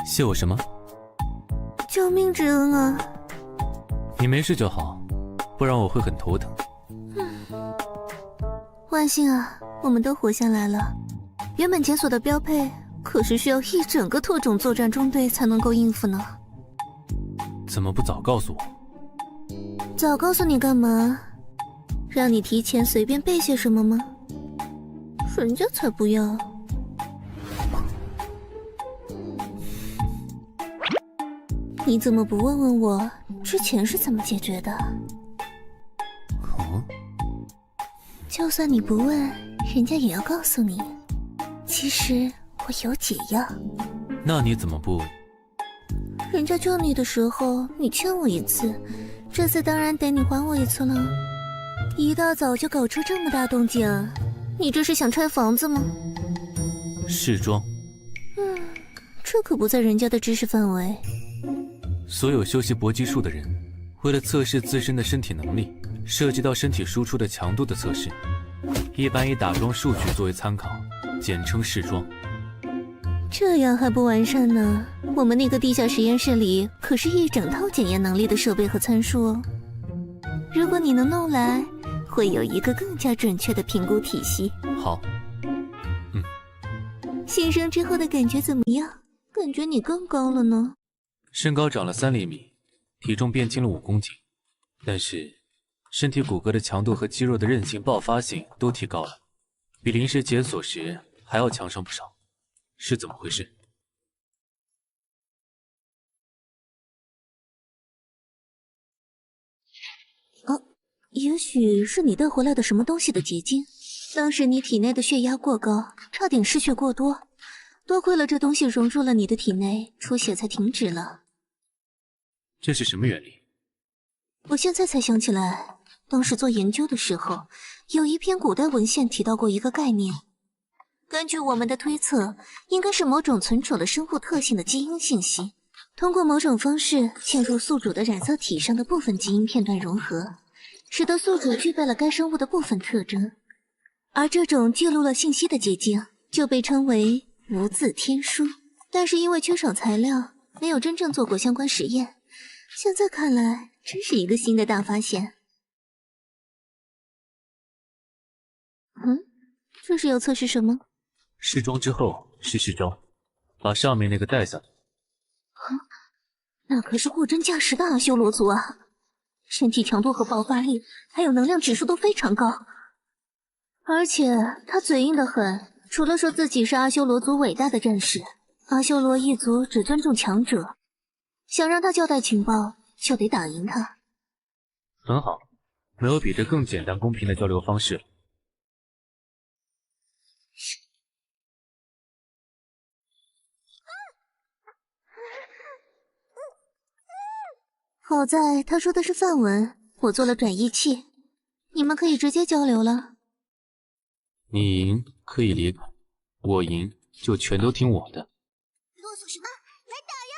谢我什么？救命之恩啊！你没事就好，不然我会很头疼。万幸啊，我们都活下来了。原本检索的标配，可是需要一整个特种作战中队才能够应付呢。怎么不早告诉我？早告诉你干嘛？让你提前随便背些什么吗？人家才不要。你怎么不问问我之前是怎么解决的？哦，就算你不问，人家也要告诉你。其实我有解药。那你怎么不？人家救你的时候，你欠我一次，这次当然得你还我一次了。一大早就搞出这么大动静，你这是想拆房子吗？试装。这可不在人家的知识范围。所有修习搏击术的人，为了测试自身的身体能力，涉及到身体输出的强度的测试，一般以打桩数据作为参考，简称试装。这样还不完善呢？我们那个地下实验室里可是一整套检验能力的设备和参数哦。如果你能弄来，会有一个更加准确的评估体系。好。新生之后的感觉怎么样？感觉你更高了呢。身高长了3厘米，体重变轻了5公斤，但是身体骨骼的强度和肌肉的韧性、爆发性都提高了，比临时检索时还要强上不少，是怎么回事？也许是你带回来的什么东西的结晶。当时你体内的血压过高，差点失血过多，多亏了这东西融入了你的体内，出血才停止了。这是什么原理？我现在才想起来，当时做研究的时候，有一篇古代文献提到过一个概念。根据我们的推测，应该是某种存储了生物特性的基因信息，通过某种方式嵌入宿主的染色体上的部分基因片段融合，使得宿主具备了该生物的部分特征。而这种记录了信息的结晶就被称为无字天书。但是因为缺少材料，没有真正做过相关实验。现在看来，真是一个新的大发现。这是要测试什么？试装之后是试招，把上面那个带下来。那可是货真价实的阿修罗族啊！身体强度和爆发力，还有能量指数都非常高。而且他嘴硬得很，除了说自己是阿修罗族伟大的战士，阿修罗一族只尊重强者，想让他交代情报，就得打赢他。很好，没有比这更简单公平的交流方式了。好在他说的是梵文，我做了转译器，你们可以直接交流了。你赢可以离开，我赢就全都听我的。啰嗦什么？来打呀！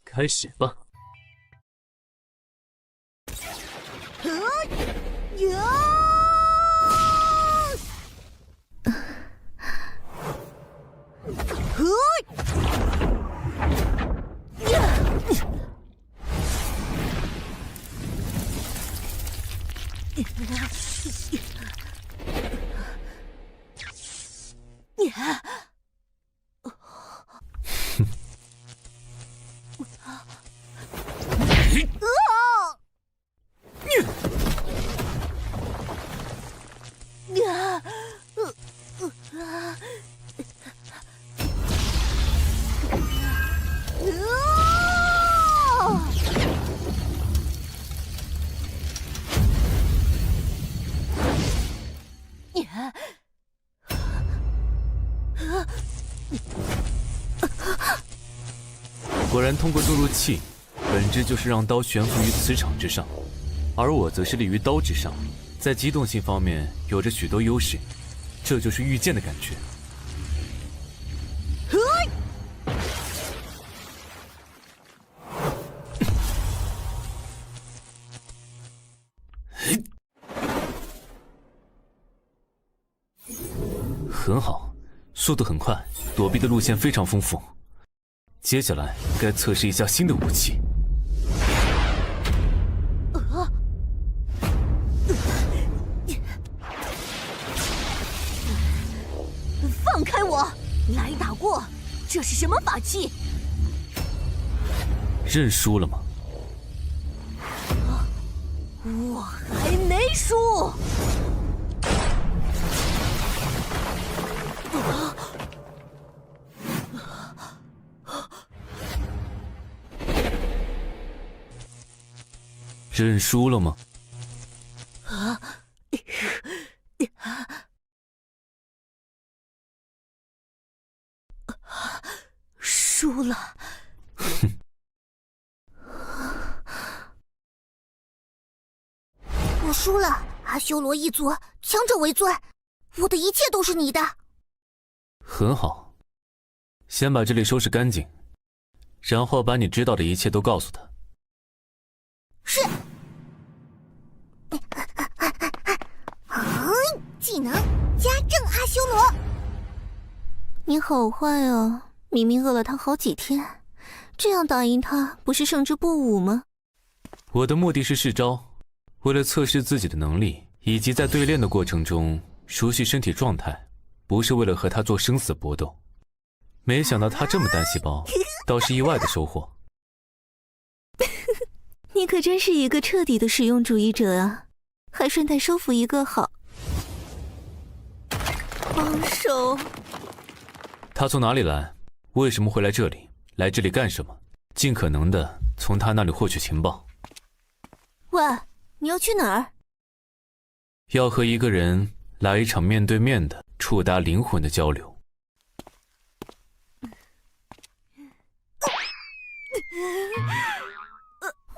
开始吧。果然，通过注入气，本质就是让刀悬浮于磁场之上，而我则是立于刀之上，在机动性方面有着许多优势，这就是御剑的感觉。很好，速度很快，躲避的路线非常丰富。接下来该测试一下新的武器。放开我！来打过！这是什么法器？认输了吗？我还没输！认输了吗？输了。我输了，阿修罗一族，强者为尊，我的一切都是你的。很好，先把这里收拾干净，然后把你知道的一切都告诉他。是。技能加正阿修罗。你好坏啊！明明饿了他好几天，这样打赢他不是胜之不武吗？我的目的是试招，为了测试自己的能力，以及在对练的过程中熟悉身体状态，不是为了和他做生死搏斗。没想到他这么单细胞，倒是意外的收获。你可真是一个彻底的实用主义者啊！还顺带收服一个好帮手。他从哪里来？为什么会来这里？来这里干什么？尽可能的从他那里获取情报。喂，你要去哪儿？要和一个人来一场面对面的触达灵魂的交流。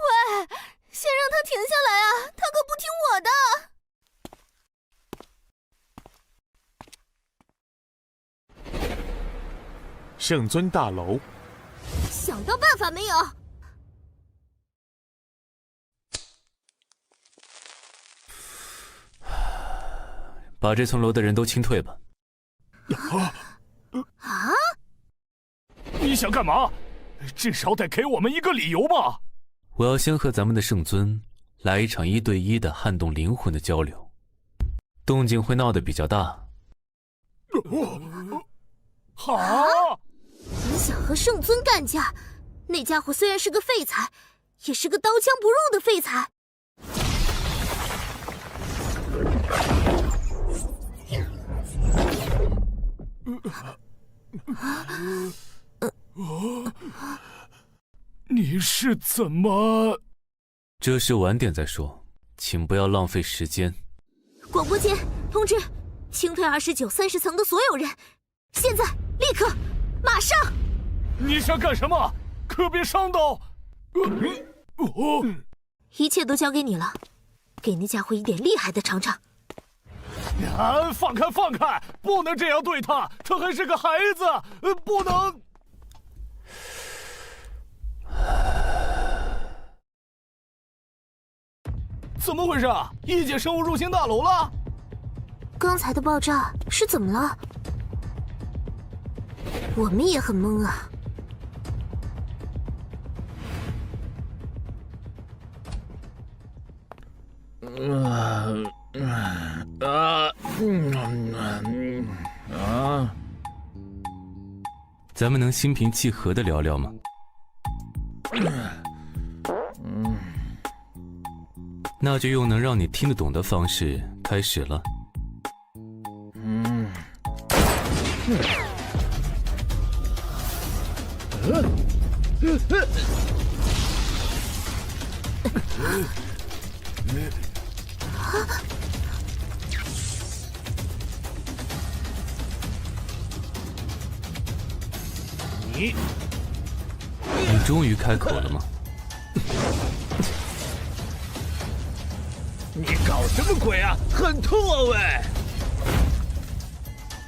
喂，先让他停下来啊！他可不听我的。圣尊大楼，想到办法没有？把这层楼的人都清退吧。啊？你想干嘛？至少得给我们一个理由吧。我要先和咱们的圣尊来一场1对1的撼动灵魂的交流，动静会闹得比较大。好。你想和圣尊干架？那家伙虽然是个废材，也是个刀枪不入的废材。你是怎么？这事晚点再说，请不要浪费时间。广播间通知，清退29、30层的所有人，现在立刻马上！你想干什么？可别伤到！一切都交给你了，给那家伙一点厉害的尝尝。放开放开！不能这样对他，他还是个孩子，不能。怎么回事？异界生物入侵大楼了？刚才的爆炸是怎么了？我们也很懵啊。咱们能心平气和的聊聊吗？那就用能让你听得懂的方式开始了。你终于开口了吗？你搞什么鬼啊？很痛啊喂！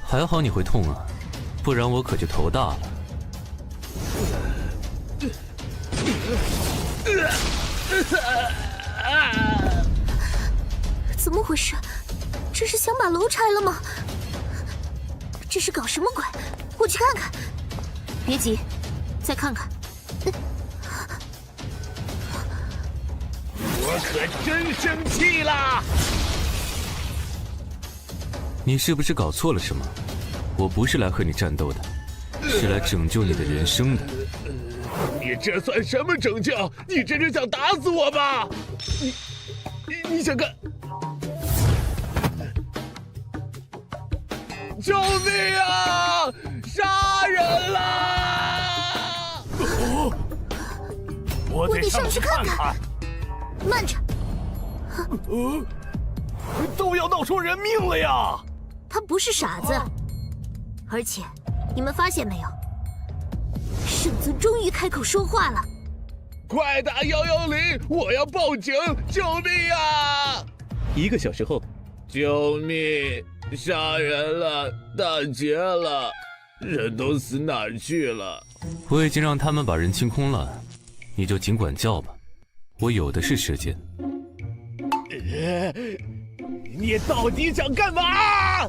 还好你会痛啊，不然我可就头大了。怎么回事？这是想把楼拆了吗？这是搞什么鬼？我去看看。别急，再看看。我可真生气啦！你是不是搞错了什么？我不是来和你战斗的，是来拯救你的人生的。你这算什么拯救？你真是想打死我吧？你想干？救命啊！杀人啦！我得上去看看。慢着！都要闹出人命了呀！他不是傻子，而且你们发现没有，圣尊终于开口说话了。快打110！我要报警！救命啊！1个小时后，救命！杀人了，打劫了，人都死哪儿去了？我已经让他们把人清空了，你就尽管叫吧，我有的是时间。你到底想干嘛？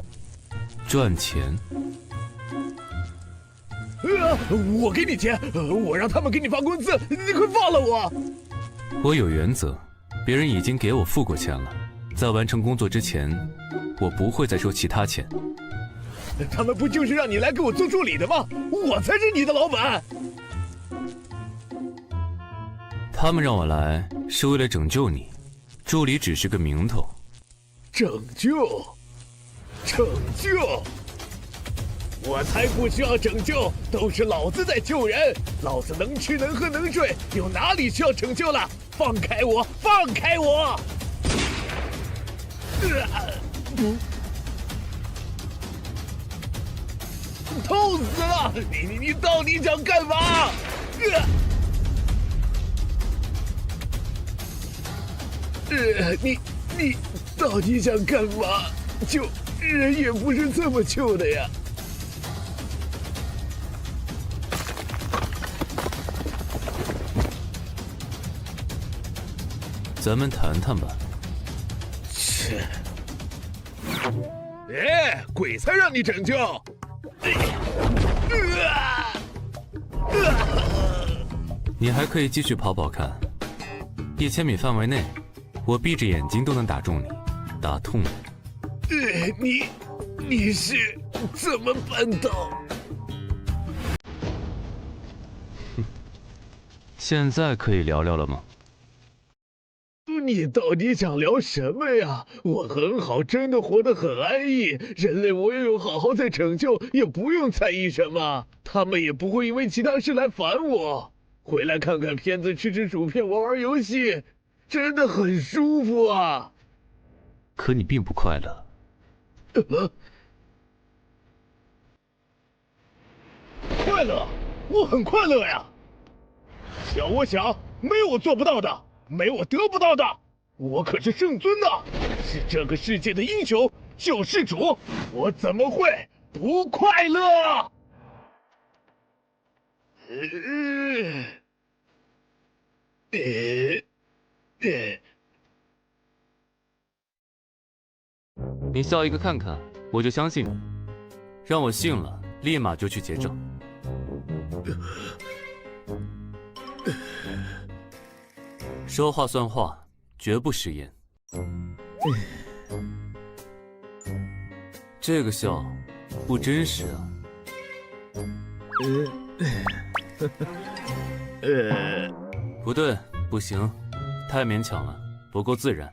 赚钱。我给你钱，我让他们给你发工资，你快放了我！我有原则，别人已经给我付过钱了，在完成工作之前，我不会再收其他钱。他们不就是让你来给我做助理的吗？我才是你的老板。他们让我来是为了拯救你，助理只是个名头。拯救？我才不需要拯救，都是老子在救人。老子能吃能喝能睡，有哪里需要拯救了？放开我！放开我！痛死了！你到底想干嘛？你到底想干嘛？救人也不是这么救的呀！咱们谈谈吧。切！哎，鬼才让你拯救！你还可以继续跑跑看，1000米范围内，我闭着眼睛都能打中你，打痛你。你是怎么办到？现在可以聊聊了吗？你到底想聊什么呀？我很好，真的活得很安逸。人类我也有好好在拯救，也不用在意什么。他们也不会因为其他事来烦我。回来看看片子，吃吃薯片，玩玩游戏，真的很舒服啊。可你并不快乐。快乐？我很快乐呀。想我想，没有我做不到的。没我得不到的，我可是圣尊呐，是这个世界的英雄救世主，我怎么会不快乐？你笑一个看看，我就相信你。让我信了，立马就去结账。说话算话，绝不食言。这个笑不真实啊。不对，不行，太勉强了，不够自然。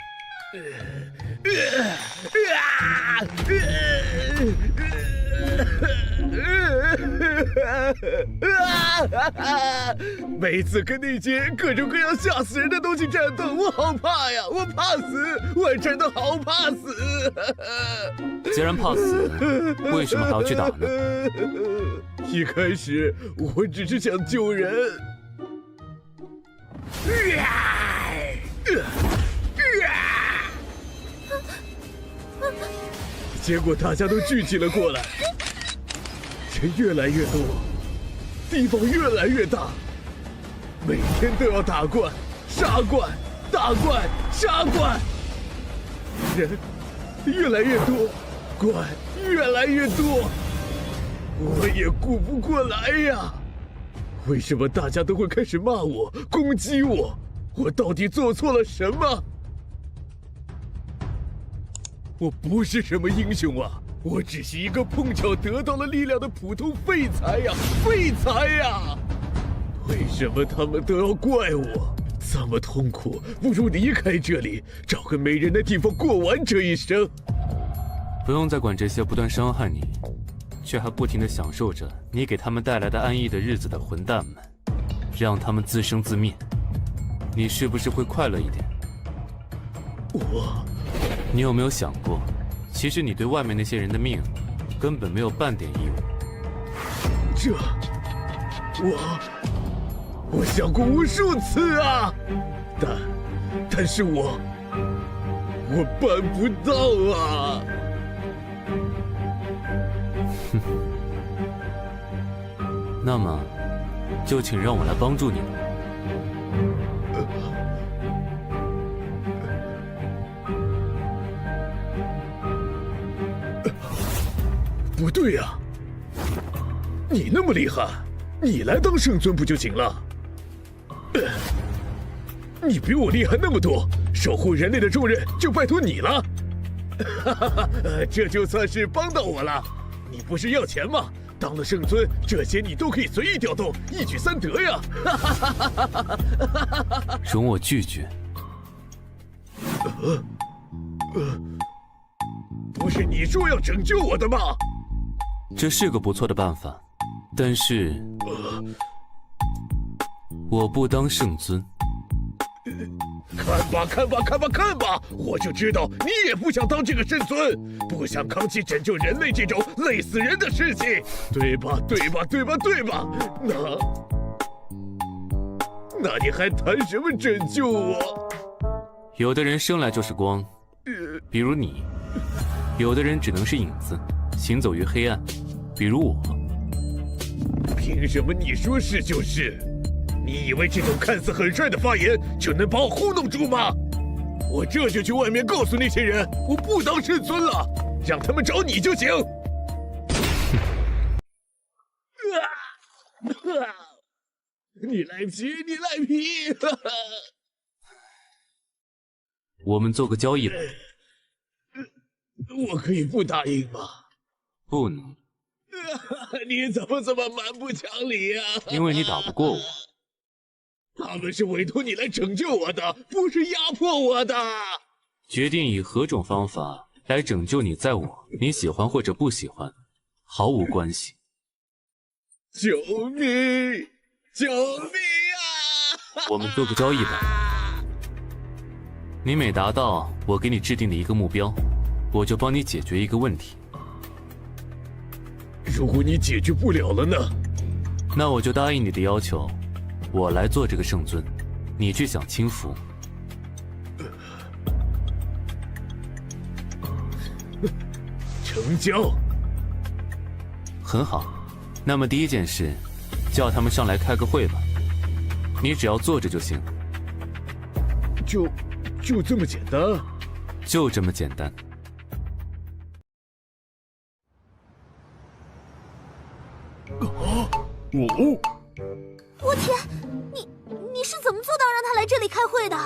每次跟那些各种各样吓死人的东西战斗，我好怕呀！我怕死，我真的好怕死。既然怕死，为什么还要去打呢？一开始我只是想救人，结果大家都聚集了过来，人越来越多，地方越来越大，每天都要打怪、杀怪、打怪、杀怪，人越来越多，怪越来越多，我也顾不过来呀！为什么大家都会开始骂我、攻击我？我到底做错了什么？我不是什么英雄啊，我只是一个碰巧得到了力量的普通废材呀，废材呀！为什么他们都要怪我？这么痛苦，不如离开这里，找个没人的地方过完这一生。不用再管这些不断伤害你，却还不停地享受着你给他们带来的安逸的日子的混蛋们，让他们自生自灭，你是不是会快乐一点？你有没有想过，其实你对外面那些人的命根本没有半点义务？我想过无数次啊，但是我办不到啊。那么，就请让我来帮助你了。不对呀，你那么厉害，你来当圣尊不就行了？你比我厉害那么多，守护人类的重任就拜托你了。这就算是帮到我了。你不是要钱吗？当了圣尊，这些你都可以随意调动，一举三得呀！容我拒绝。不是你说要拯救我的吗？这是个不错的办法，但是我不当圣尊。看吧！我就知道你也不想当这个圣尊，不想扛起拯救人类这种累死人的事情，对吧？那你还谈什么拯救我？有的人生来就是光，比如你；有的人只能是影子，行走于黑暗，比如我。凭什么你说是就是？你以为这种看似很帅的发言就能把我糊弄住吗？我这就去外面告诉那些人，我不当圣尊了，让他们找你就行。你赖皮！我们做个交易吧。我可以不答应吗？不能。你怎么这么蛮不讲理呀？因为你打不过我。他们是委托你来拯救我的，不是压迫我的。决定以何种方法来拯救你，在我你喜欢或者不喜欢，毫无关系。救命啊！我们做个交易吧。你每达到我给你制定的一个目标，我就帮你解决一个问题。如果你解决不了了呢？那我就答应你的要求，我来做这个圣尊，你去享清福。成交。很好，那么第一件事，叫他们上来开个会吧。你只要坐着就行。就这么简单？就这么简单。我天，你是怎么做到让他来这里开会的？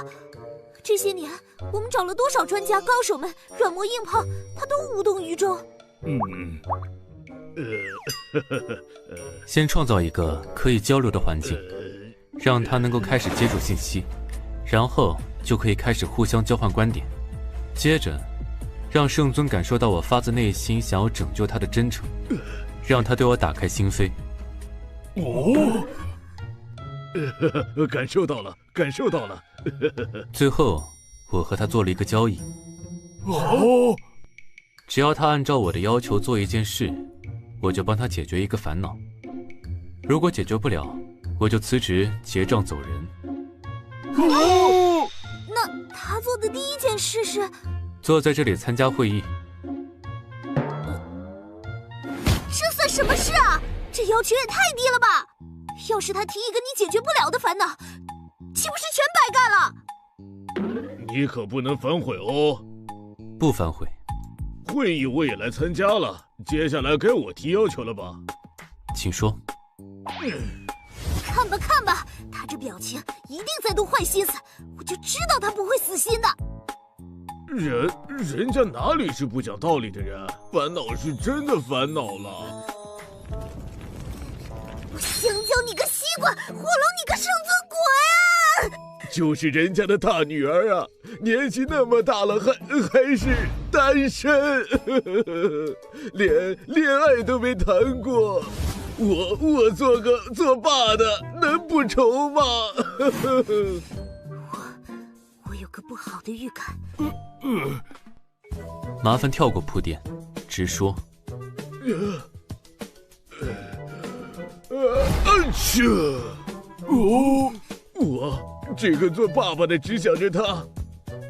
这些年我们找了多少专家高手们，软磨硬泡，他都无动于衷。先创造一个可以交流的环境，让他能够开始接触信息，然后就可以开始互相交换观点。接着，让圣尊感受到我发自内心想要拯救他的真诚，让他对我打开心扉。感受到了。最后，我和他做了一个交易。只要他按照我的要求做一件事，我就帮他解决一个烦恼。如果解决不了，我就辞职结账走人。那他做的第一件事是坐在这里参加会议。这算什么事啊？这要求也太低了吧！要是他提一个你解决不了的烦恼，岂不是全白干了？你可不能反悔哦。不反悔。会议我也来参加了，接下来该我提要求了吧？请说。看吧看吧，他这表情一定在动坏心思，我就知道他不会死心的。人家哪里是不讲道理的人，烦恼是真的烦恼了。我香蕉你个西瓜，火龙你个圣尊鬼啊！就是人家的大女儿啊，年纪那么大了还是单身，连恋爱都没谈过。我做爸的能不愁吗？我有个不好的预感。麻烦跳过铺垫，直说。我这个做爸爸的只想着他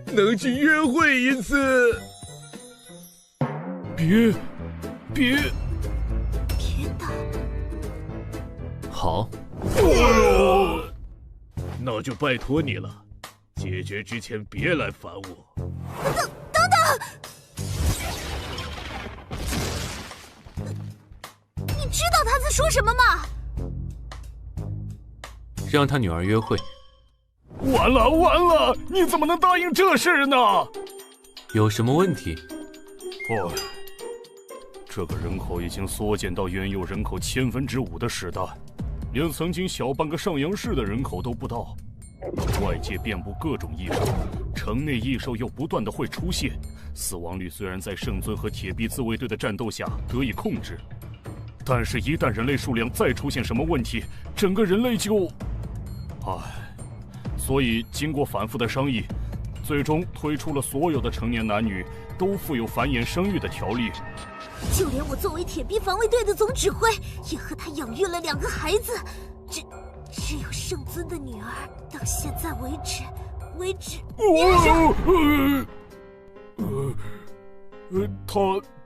能去约会一次。别打！好。那就拜托你了，解决之前别来烦我。等等！你知道他在说什么吗？让他女儿约会。完了！你怎么能答应这事呢？有什么问题？这个人口已经缩减到原有人口5/1000的时代，连曾经小半个上阳市的人口都不到。外界遍布各种异兽，城内异兽又不断的会出现，死亡率虽然在圣尊和铁臂自卫队的战斗下得以控制，但是一旦人类数量再出现什么问题，整个人类就……所以经过反复的商议，最终推出了所有的成年男女都负有繁衍生育的条例。就连我作为铁臂防卫队的总指挥，也和他养育了2个孩子。只有圣尊的女儿，到现在为止，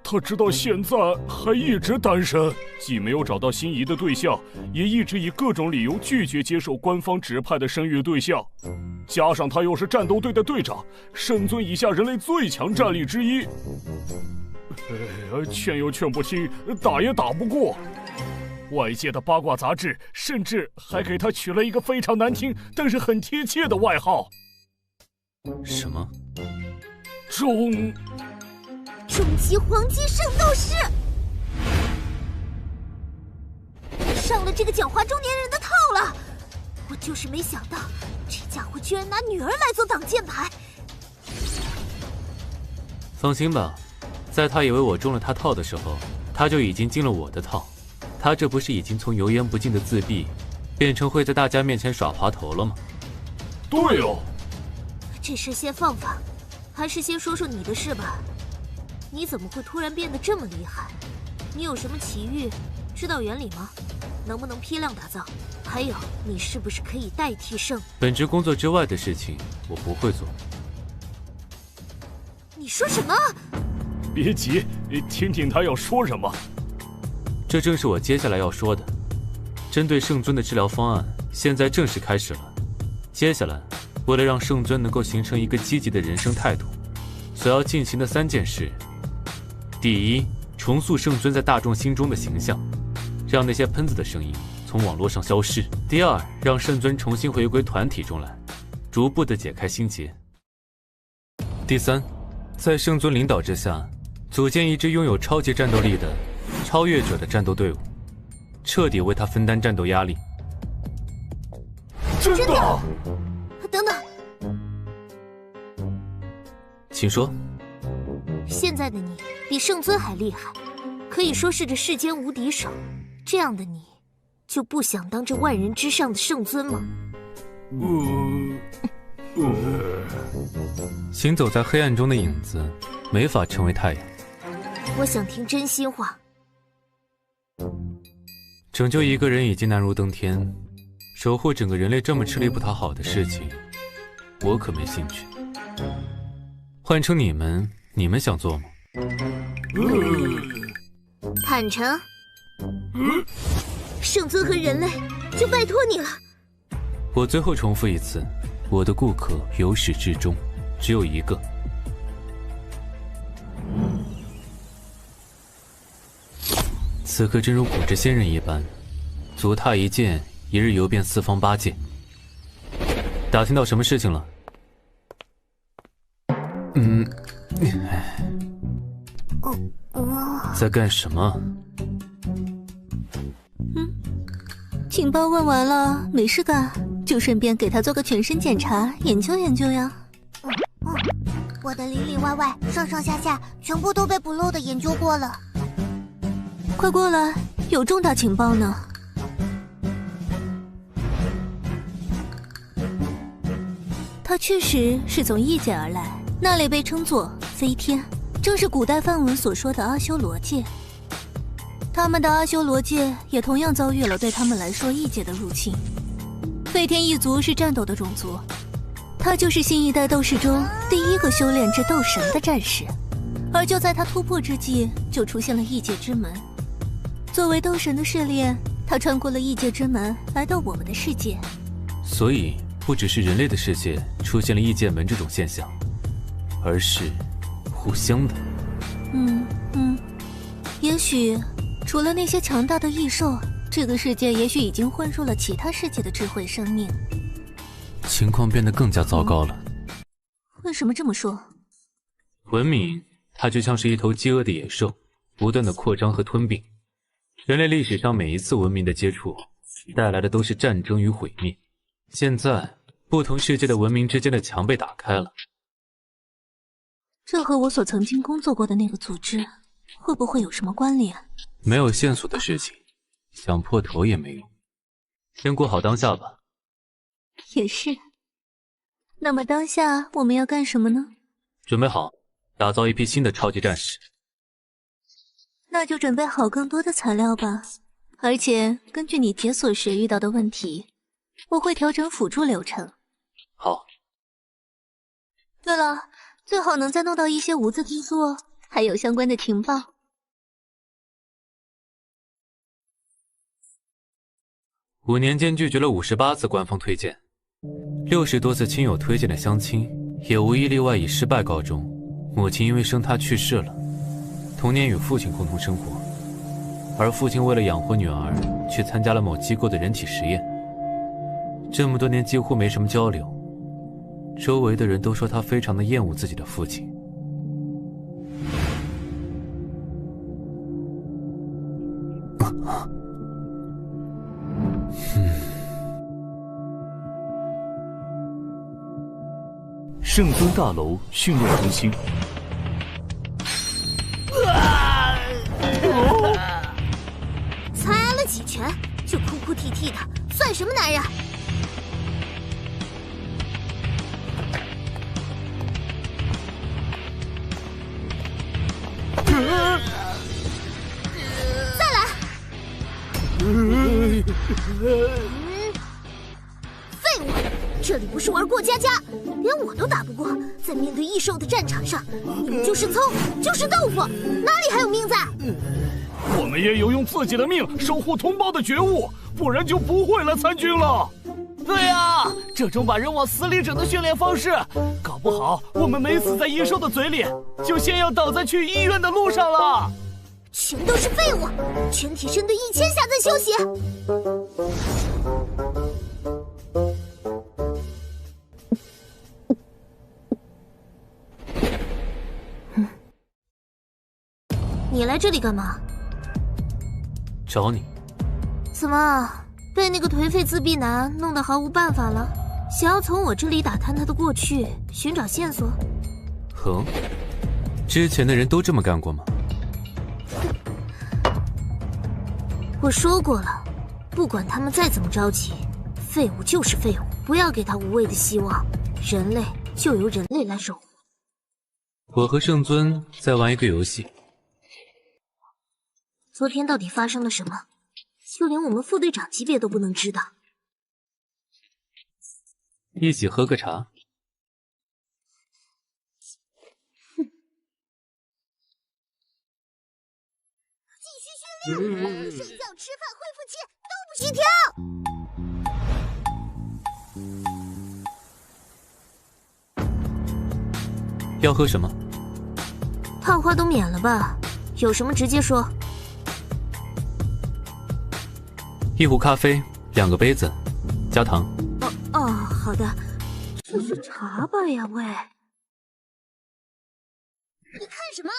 他直到现在还一直单身，既没有找到心仪的对象，也一直以各种理由拒绝接受官方指派的生育对象。加上他又是战斗队的队长，圣尊以下人类最强战力之一。劝又劝不听，打也打不过。外界的八卦杂志甚至还给他取了一个非常难听，但是很贴切的外号。什么？终极黄金圣斗士！上了这个狡猾中年人的套了。我就是没想到，这家伙居然拿女儿来做挡箭牌。放心吧，在他以为我中了他套的时候，他就已经进了我的套。他这不是已经从油盐不进的自闭，变成会在大家面前耍滑头了吗？对哦。这事先放放，还是先说说你的事吧。你怎么会突然变得这么厉害？你有什么奇遇？知道原理吗？能不能批量打造？还有，你是不是可以代替圣？本职工作之外的事情，我不会做。你说什么？别急，听听他要说什么。这正是我接下来要说的。针对圣尊的治疗方案，现在正式开始了。接下来，为了让圣尊能够形成一个积极的人生态度，所要进行的3件事：第一，重塑圣尊在大众心中的形象，让那些喷子的声音从网络上消失；第二，让圣尊重新回归团体中来，逐步的解开心结；第三，在圣尊领导之下，组建一支拥有超级战斗力的超越者的战斗队伍，彻底为他分担战斗压力。真的？等等，请说。现在的你比圣尊还厉害，可以说是这世间无敌手。这样的你，就不想当这万人之上的圣尊吗？行走在黑暗中的影子，没法成为太阳。我想听真心话。拯救一个人已经难如登天，守护整个人类这么吃力不讨好的事情，我可没兴趣。换成你们想做吗？坦诚，圣尊和人类就拜托你了。我最后重复一次，我的顾客由始至终只有一个。此刻真如古之仙人一般，足踏一剑，一日游遍四方八界。打听到什么事情了？在干什么？情报问完了，没事干，就顺便给他做个全身检查，研究研究呀。我的里里外外、上上下下，全部都被不漏的研究过了。快过来，有重大情报呢。他确实是从异界而来，那里被称作飞天，正是古代梵文所说的阿修罗界。他们的阿修罗界也同样遭遇了对他们来说异界的入侵。飞天一族是战斗的种族，他就是新一代斗士中第一个修炼至斗神的战士。而就在他突破之际，就出现了异界之门。作为斗神的试炼，他穿过了异界之门，来到我们的世界。所以不只是人类的世界出现了异界门这种现象，而是互相的。也许除了那些强大的异兽，这个世界也许已经混入了其他世界的智慧生命。情况变得更加糟糕了。为什么这么说？文明它就像是一头饥饿的野兽，不断的扩张和吞并。人类历史上每一次文明的接触，带来的都是战争与毁灭。现在不同世界的文明之间的墙被打开了。这和我所曾经工作过的那个组织会不会有什么关联？没有线索的事情，想破头也没用。先过好当下吧。也是。那么当下我们要干什么呢？准备好，打造一批新的超级战士。那就准备好更多的材料吧。而且根据你解锁时遇到的问题，我会调整辅助流程。好。对了，最好能再弄到一些无字之作，还有相关的情报。5年间拒绝了58次官方推荐，60多次亲友推荐的相亲，也无一例外以失败告终。母亲因为生他去世了，童年与父亲共同生活，而父亲为了养活女儿，去参加了某机构的人体实验。这么多年几乎没什么交流，周围的人都说他非常的厌恶自己的父亲。圣尊大楼训练中心。才挨了几拳就哭哭啼啼的，算什么男人？再来！废物！这里不是玩过家家，连我都打不过，在面对异兽的战场上，你们就是葱，就是豆腐，哪里还有命在？我们也有用自己的命守护同胞的觉悟，不然就不会来参军了。对啊，这种把人往死里整的训练方式，搞不好我们没死在异兽的嘴里，就先要倒在去医院的路上了。全都是废物，全体深蹲1000下再休息。你来这里干嘛？找你。怎么被那个颓废自闭男弄得毫无办法了？想要从我这里打探他的过去，寻找线索？哼，之前的人都这么干过吗？我说过了，不管他们再怎么着急，废物就是废物，不要给他无谓的希望。人类就由人类来守护。我和圣尊在玩一个游戏。昨天到底发生了什么？就连我们副队长级别都不能知道。一起喝个茶。睡觉、吃饭、恢复期都不许停。要喝什么？套话都免了吧，有什么直接说。一壶咖啡，2个杯子，加糖。哦，好的。这是茶吧呀，喂！你看什么？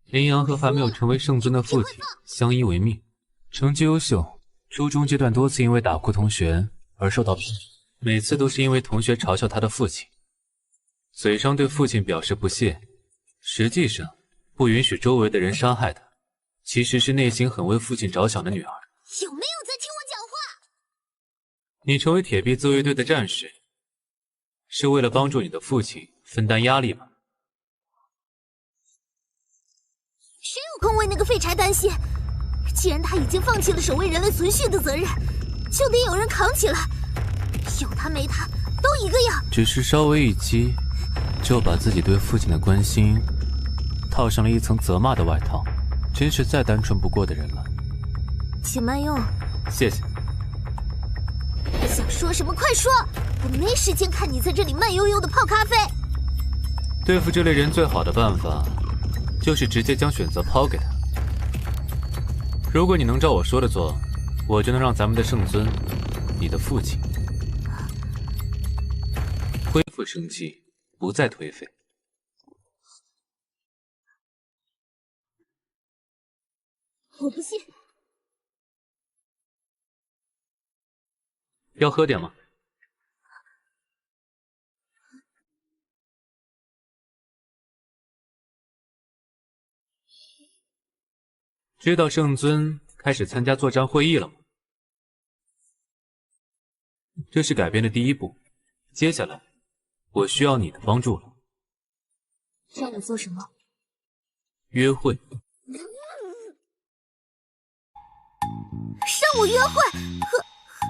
林阳和还没有成为圣尊的父亲相依为命，成绩优秀。初中阶段多次因为打哭同学而受到批评，每次都是因为同学嘲笑他的父亲，嘴上对父亲表示不屑，实际上不允许周围的人伤害他，其实是内心很为父亲着想的女儿。有没有在听我讲话？你成为铁臂自卫队的战士，是为了帮助你的父亲分担压力吗？谁有空为那个废柴担心？既然他已经放弃了守卫人类存续的责任，就得有人扛起来。有他没他都一个样。只是稍微一激，就把自己对父亲的关心套上了一层责骂的外套，真是再单纯不过的人了。请慢用。谢谢。想说什么快说，我没时间看你在这里慢悠悠的泡咖啡。对付这类人最好的办法，就是直接将选择抛给他。如果你能照我说的做，我就能让咱们的圣尊，你的父亲，恢复生机，不再颓废。我不信。要喝点吗？知道圣尊开始参加作战会议了吗？这是改变的第一步，接下来我需要你的帮助了。让我做什么？约会。让我约会，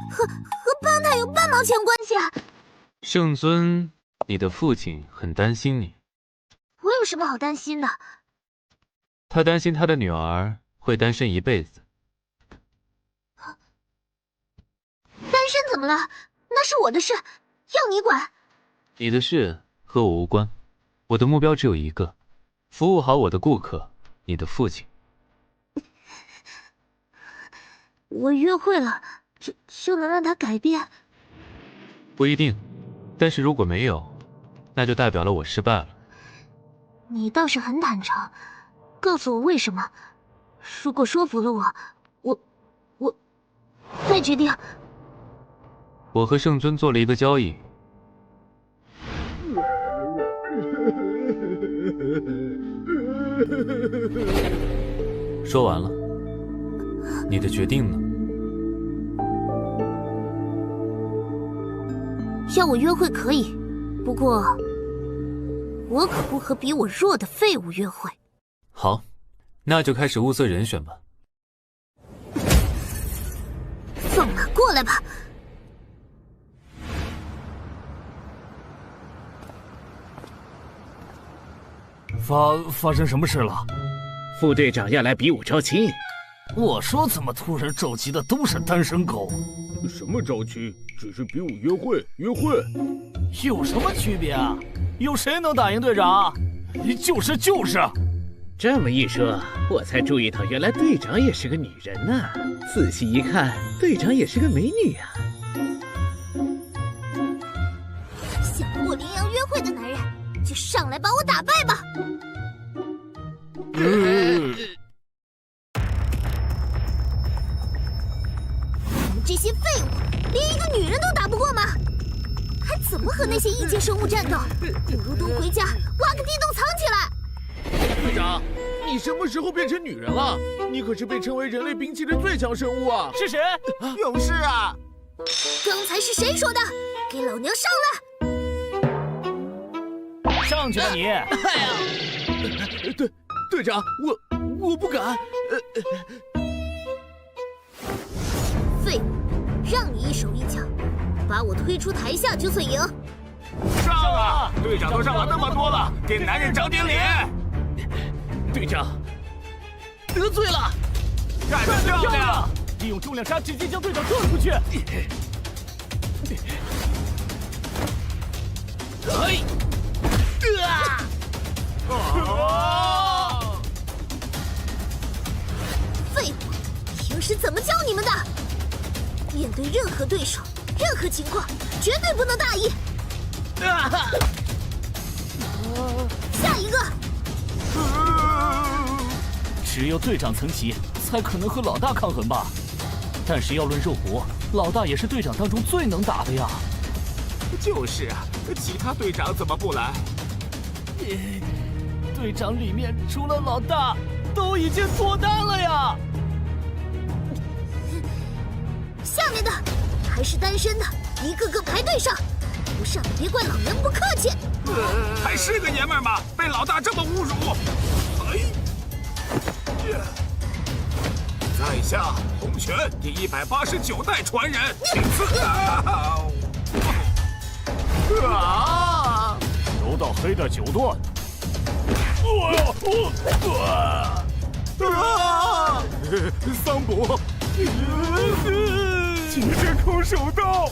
和帮他有半毛钱关系啊！圣尊，你的父亲很担心你。我有什么好担心的？他担心他的女儿会单身一辈子。单身怎么了？那是我的事，要你管。你的事和我无关，我的目标只有一个，服务好我的顾客，你的父亲。我约会了，就能让他改变？不一定，但是如果没有，那就代表了我失败了。你倒是很坦诚，告诉我为什么。如果说服了我再决定。我和圣尊做了一个交易。说完了，你的决定呢？要我约会可以，不过我可不和比我弱的废物约会。好，那就开始物色人选吧。放马过来吧！发生什么事了？副队长要来比武招亲。我说怎么突然召集的都是单身狗？什么招亲？只是比武约会，有什么区别啊？有谁能打赢队长？就是。这么一说，我才注意到原来队长也是个女人呢。仔细一看，队长也是个美女啊。想和我羚羊约会的男人，就上来把我打败吧！你们这些废物，连一个女人都打不过吗？还怎么和那些异界生物战斗？不如都回家挖个地洞藏起来！队长，你什么时候变成女人了？你可是被称为人类兵器的最强生物啊！是谁？勇士啊！刚才是谁说的？给老娘上来！上去吧你！哎呀，队长，我不敢。废物，让你一手一脚，把我推出台下就算赢。上啊！队长都上了那么多了，给男人长点脸。队长，得罪了。干得漂亮！利用重量杀直接将队长撞出去。哎！废物！平时怎么教你们的？面对任何对手、任何情况，绝对不能大意。下一个。只有队长层级才可能和老大抗衡吧？但是要论肉搏，老大也是队长当中最能打的呀。就是啊，其他队长怎么不来？队长里面除了老大，都已经脱单了呀。下面的还是单身的，一个个排队上。不上别怪老娘不客气。还是个爷们儿吗？被老大这么侮辱！在下洪拳第189代传人，请赐。柔道黑带9段。桑博，极致空手道。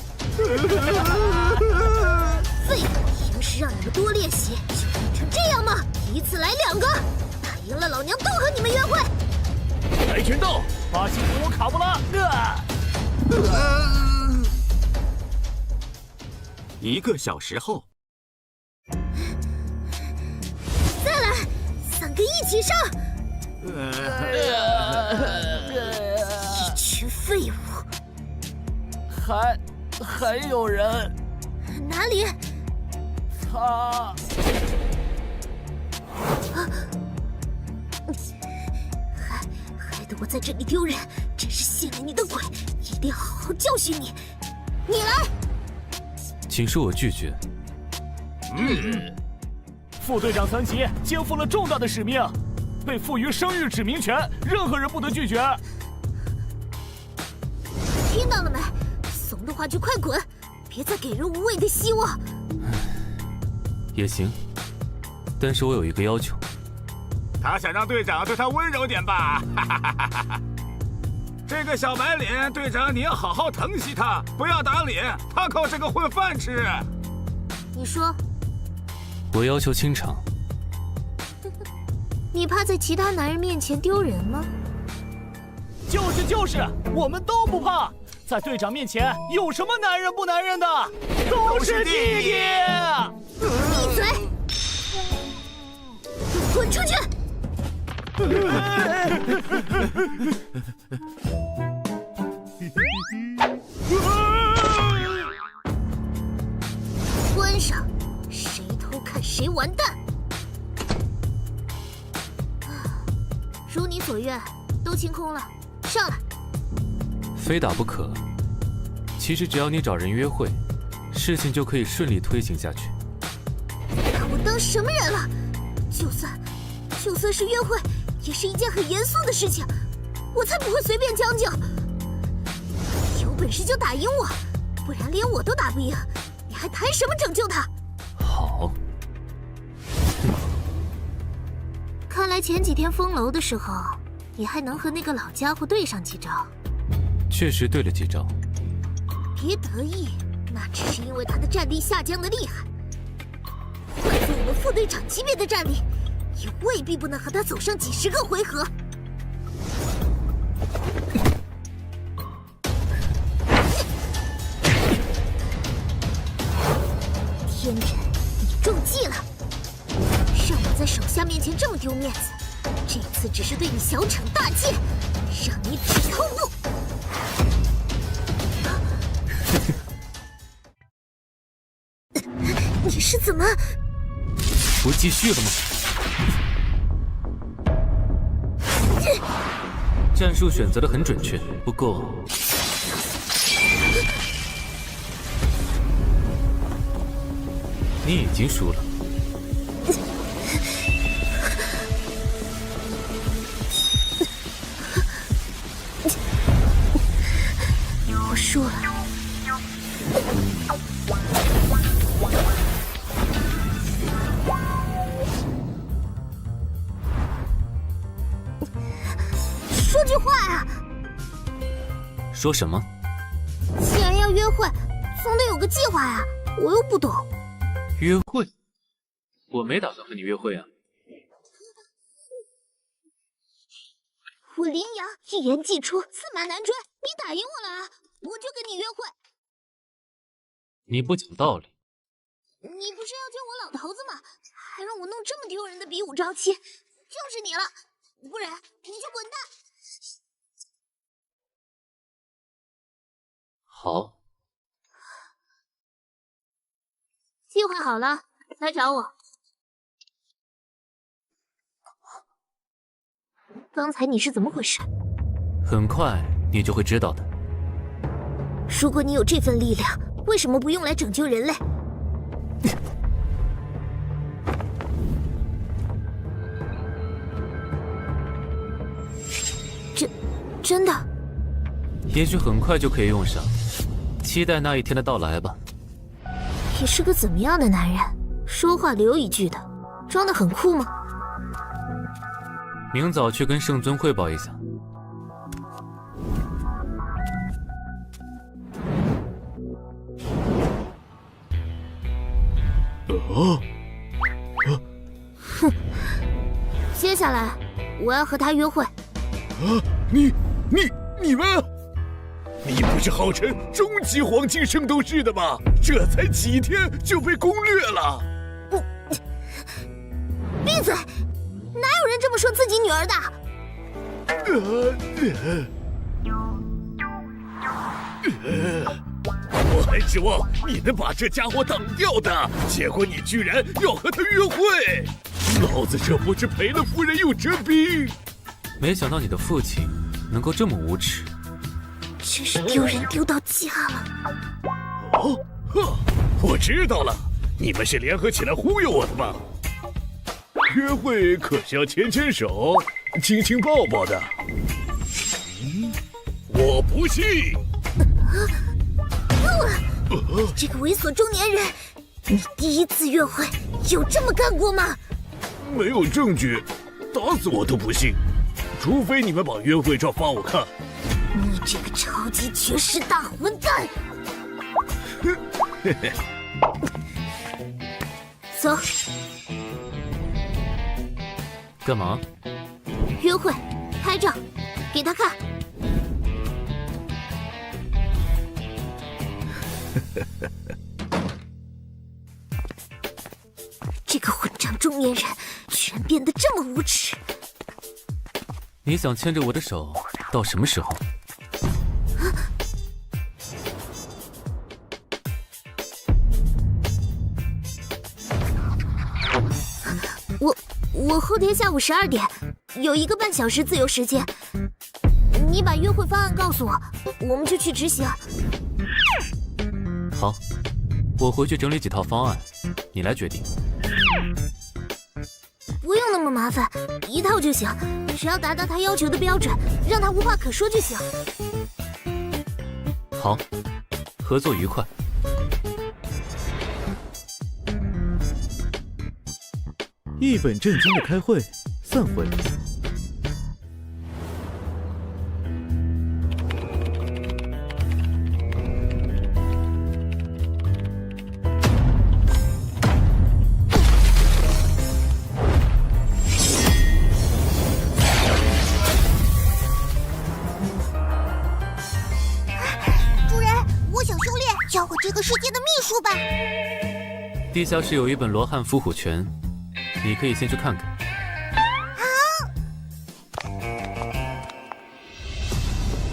废物！平时让你们多练习，就练成这样吗？一次来2个，打赢了老娘都和你们约会。跆拳道，巴西古卡布拉。1个小时后，再来3个一起上。一群废物。还有人？哪里？他。害得我在这里丢人，真是信了你的鬼！一定好好教训你。你来。请恕我拒绝。副队长层级肩负了重大的使命，被赋予生育指名权，任何人不得拒绝。听到了没？怂的话就快滚，别再给人无谓的希望。也行，但是我有一个要求。他想让队长对他温柔点吧？这个小白脸队长，你要好好疼惜他，不要打脸，他靠这个混饭吃。你说。我要求清场。你怕在其他男人面前丢人吗？就是，我们都不怕。在队长面前，有什么男人不男人的？都是弟弟。闭嘴！滚出去！关上，谁偷看谁完蛋！如你所愿，都清空了，上来。非打不可。其实只要你找人约会，事情就可以顺利推行下去。把我当什么人了？就算是约会，也是一件很严肃的事情，我才不会随便将就。有本事就打赢我，不然连我都打不赢，你还谈什么拯救他？好。看来前几天封楼的时候，你还能和那个老家伙对上几招。确实对了几招。别得意，那只是因为他的战力下降的厉害。换做我们副队长级别的战力，也未必不能和他走上几10个回合。天人，你中计了！让我在手下面前这么丢面子，这次只是对你小惩大戒，让你止痛不。你是怎么？不继续了吗？战术选择的很准确，不过你已经输了。我输了。说句话啊！说什么？既然要约会，总得有个计划呀。我又不懂。约会？我没打算和你约会啊。我羚羊一言既出，驷马难追。你答应我了啊，我就跟你约会。你不讲道理。你不是要救我老头子吗？还让我弄这么丢人的比武招妻，就是你了。不然你就滚蛋。好。计划好了，来找我。刚才你是怎么回事？很快你就会知道的。如果你有这份力量，为什么不用来拯救人类？真的？也许很快就可以用上，期待那一天的到来吧。你是个怎么样的男人？说话留一句的，装得很酷吗？明早去跟圣尊汇报一下。哼，接下来我要和他约会。你们，你不是号称终极黄金圣斗士的吗？这才几天就被攻略了！闭嘴！哪有人这么说自己女儿的？我还指望你能把这家伙挡掉的，结果你居然要和他约会！老子这不是赔了夫人又折兵！没想到你的父亲能够这么无耻，真是丢人丢到家了。我知道了，你们是联合起来忽悠我的吧？约会可是要牵牵手、亲亲抱抱的。我不信！这个猥琐中年人，你第一次约会有这么干过吗？没有证据，打死我都不信。除非你们把约会照发我看。你这个超级绝世大混蛋！走。干嘛？约会，拍照，给他看。这个混账中年人居然变得这么无耻！你想牵着我的手到什么时候？我后天下午12点有1个半小时自由时间，你把约会方案告诉我，我们就去执行。好，我回去整理几套方案，你来决定。不用那么麻烦，1套就行，只要达到他要求的标准，让他无话可说就行。好，合作愉快。一本正经的开会，散会。主人，我想修炼，叫我这个世界的秘书吧。地下室有一本罗汉伏虎拳，你可以先去看看。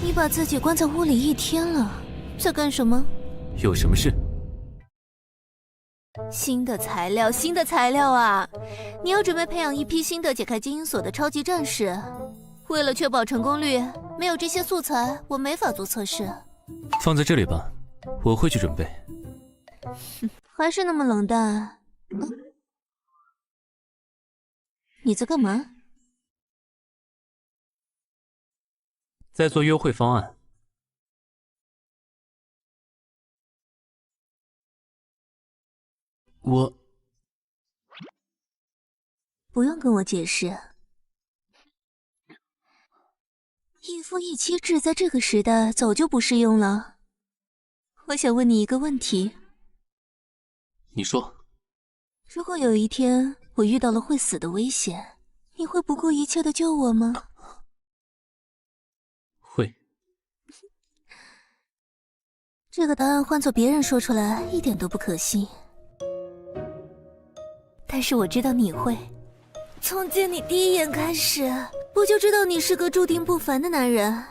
你把自己关在屋里1天了，在干什么？有什么事？新的材料，新的材料啊！你要准备培养一批新的解开基因锁的超级战士。为了确保成功率，没有这些素材，我没法做测试。放在这里吧，我会去准备。还是那么冷淡。你在干嘛？在做优惠方案。我不用跟我解释。一夫一妻制在这个时代早就不适用了。我想问你一个问题。你说。如果有一天我遇到了会死的危险，你会不顾一切的救我吗？会。这个答案换做别人说出来一点都不可信，但是我知道你会。从见你第一眼开始，我就知道你是个注定不凡的男人。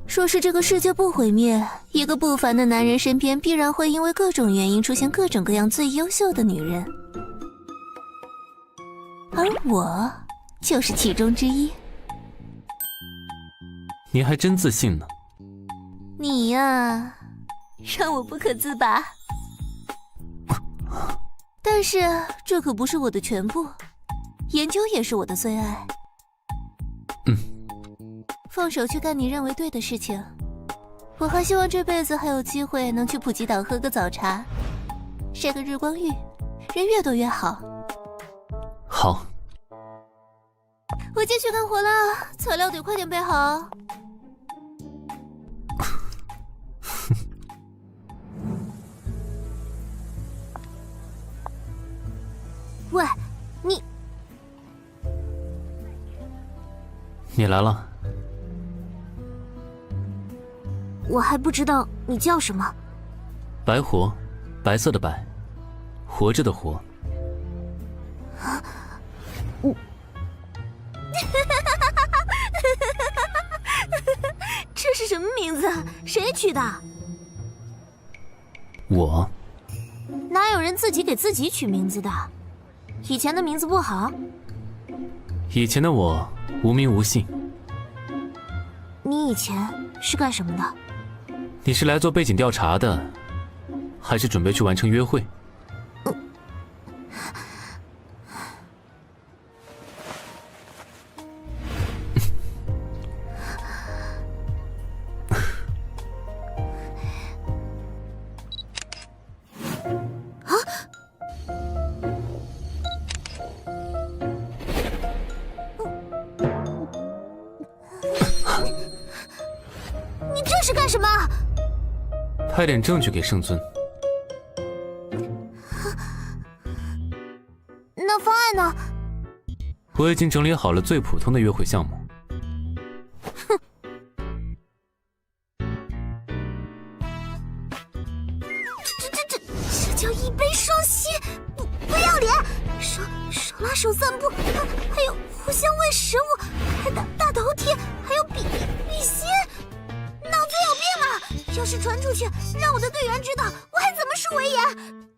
说是这个世界不毁灭，一个不凡的男人身边必然会因为各种原因出现各种各样最优秀的女人，而我就是其中之一。你还真自信呢。你呀，让我不可自拔。但是这可不是我的全部，研究也是我的最爱。放手去干你认为对的事情。我还希望这辈子还有机会能去普吉岛喝个早茶，晒个日光浴，人越多越好。好。我继续干活了，材料得快点备好。喂，你来了。我还不知道你叫什么。白活，白色的白，活着的活。这是什么名字？谁取的？我。哪有人自己给自己取名字的？以前的名字不好？以前的我无名无姓。你以前是干什么的？你是来做背景调查的，还是准备去完成约会？你这是干什么？派点证据给圣尊。那方案呢？我已经整理好了最普通的约会项目。哼！这叫一杯双喜，不要脸！手拉手散步，还有互相喂食物，还大头贴，还有比心。脑子有病啊！要是传出去，让我的队员知道，我还怎么输维严？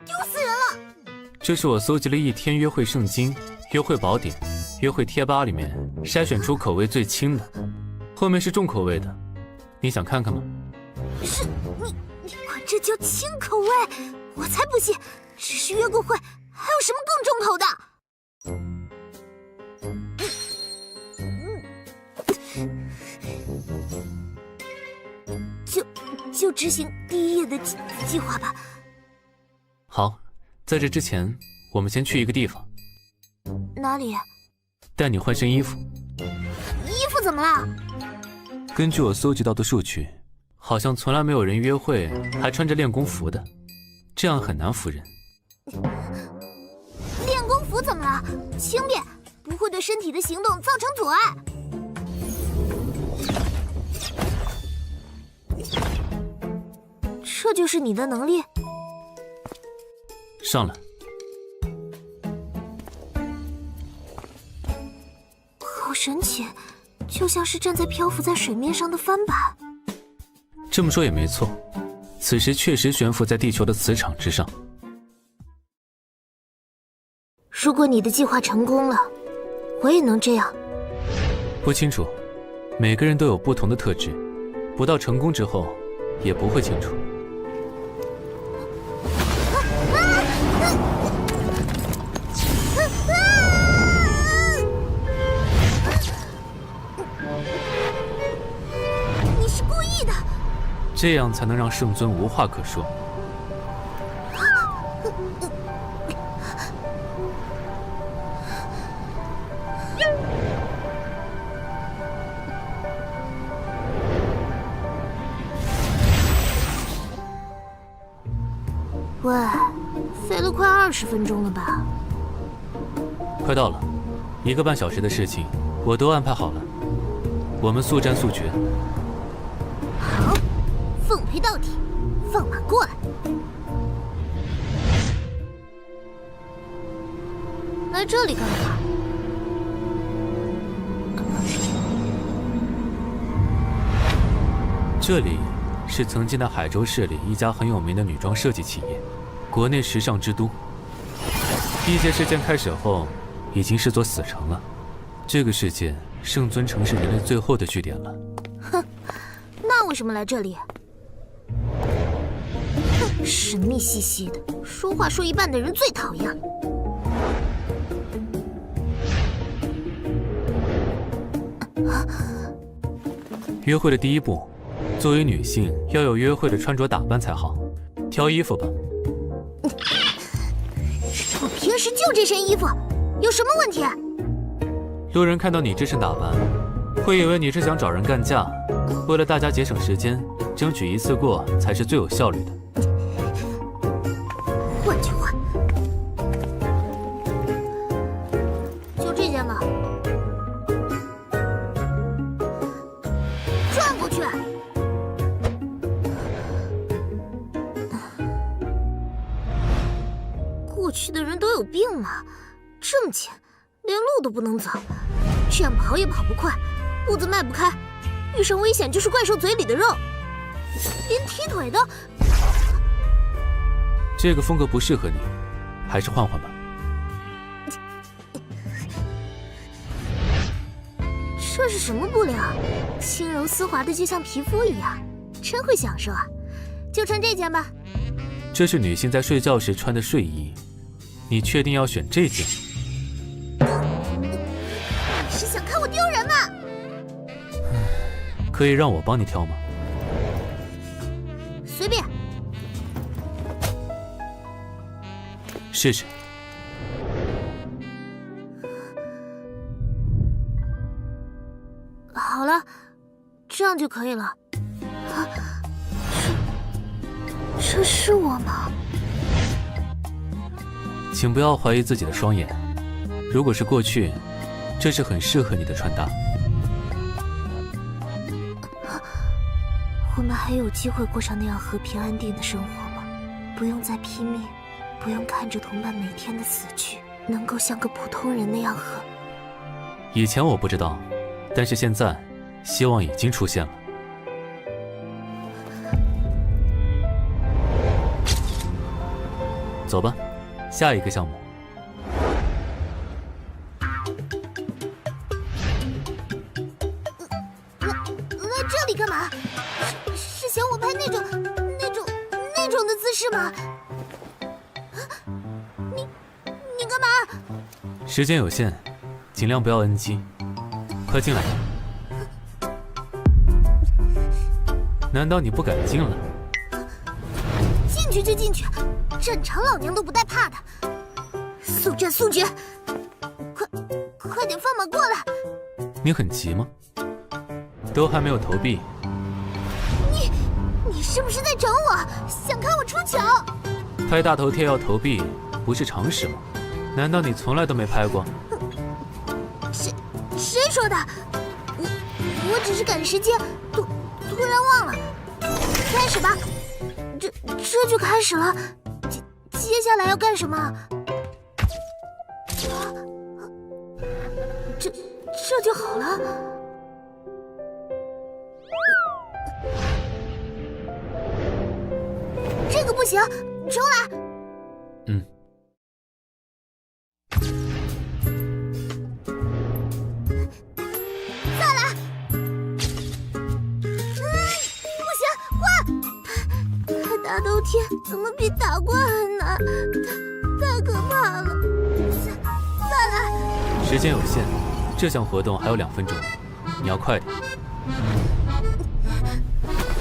丢死人了！这是我搜集了1天约会圣经、约会宝典、约会贴吧里面筛选出口味最轻的，后面是重口味的，你想看看吗？是你管这叫轻口味？我才不信！只是约过会，还有什么更重口的？就执行第1页的计划吧。好，在这之前，我们先去一个地方。哪里？带你换身衣服。衣服怎么了？根据我搜集到的数据，好像从来没有人约会还穿着练功服的，这样很难服人。练功服怎么了？轻便，不会对身体的行动造成阻碍。这就是你的能力？上来。好神奇，就像是站在漂浮在水面上的帆板。这么说也没错，此时确实悬浮在地球的磁场之上。如果你的计划成功了，我也能这样。不清楚，每个人都有不同的特质，不到成功之后也不会清楚。你是故意的，这样才能让圣尊无话可说。喂，飞了快20分钟了吧？快到了，1个半小时的事情我都安排好了，我们速战速决。好，奉陪到底，放马过来。来这里干嘛？这里是曾经的海州市里一家很有名的女装设计企业，国内时尚之都。地界事件开始后，已经是座死城了。这个世界，圣尊城是人类最后的据点了。哼，那为什么来这里？哼，神秘兮兮的，说话说一半的人最讨厌了。约会的第一步，作为女性要有约会的穿着打扮才好。挑衣服吧。我平时就这身衣服，有什么问题？路人看到你这身打扮，会以为你是想找人干架。为了大家节省时间，争取一次过才是最有效率的。换就换，就这件吧。转过去。过去的人都有病吗？这么浅，连路都不能走，这样跑也跑不快，步子迈不开，遇上危险就是怪兽嘴里的肉，连踢腿都……这个风格不适合你，还是换换吧。这是什么布料？轻柔丝滑的，就像皮肤一样，真会享受啊！就穿这件吧。这是女性在睡觉时穿的睡衣，你确定要选这件？你是想看我丢人吗？可以让我帮你挑吗？随便。试试。好了，这样就可以了。啊，这是我吗？请不要怀疑自己的双眼。如果是过去，这是很适合你的穿搭。我们还有机会过上那样和平安定的生活吗？不用再拼命，不用看着同伴每天的死去，能够像个普通人那样和……以前我不知道，但是现在，希望已经出现了。走吧，下一个项目。来这里干嘛？是想我拍那种的姿势吗？你干嘛？时间有限，尽量不要 NG。快进来！难道你不敢进了？进去就进去，正常老娘都不带怕的。速战速决，快点放马过来！你很急吗？都还没有投币。你是不是在整我？想看我出糗？拍大头贴要投币，不是常识吗？难道你从来都没拍过？谁说的？我只是赶时间，突然忘了。开始吧，这就开始了。接下来要干什么？这就好了。这个不行，重来。嗯。再来。不行，换。拍大头贴怎么比打怪还难？太可怕了。再来。时间有限，这项活动还有2分钟，你要快点。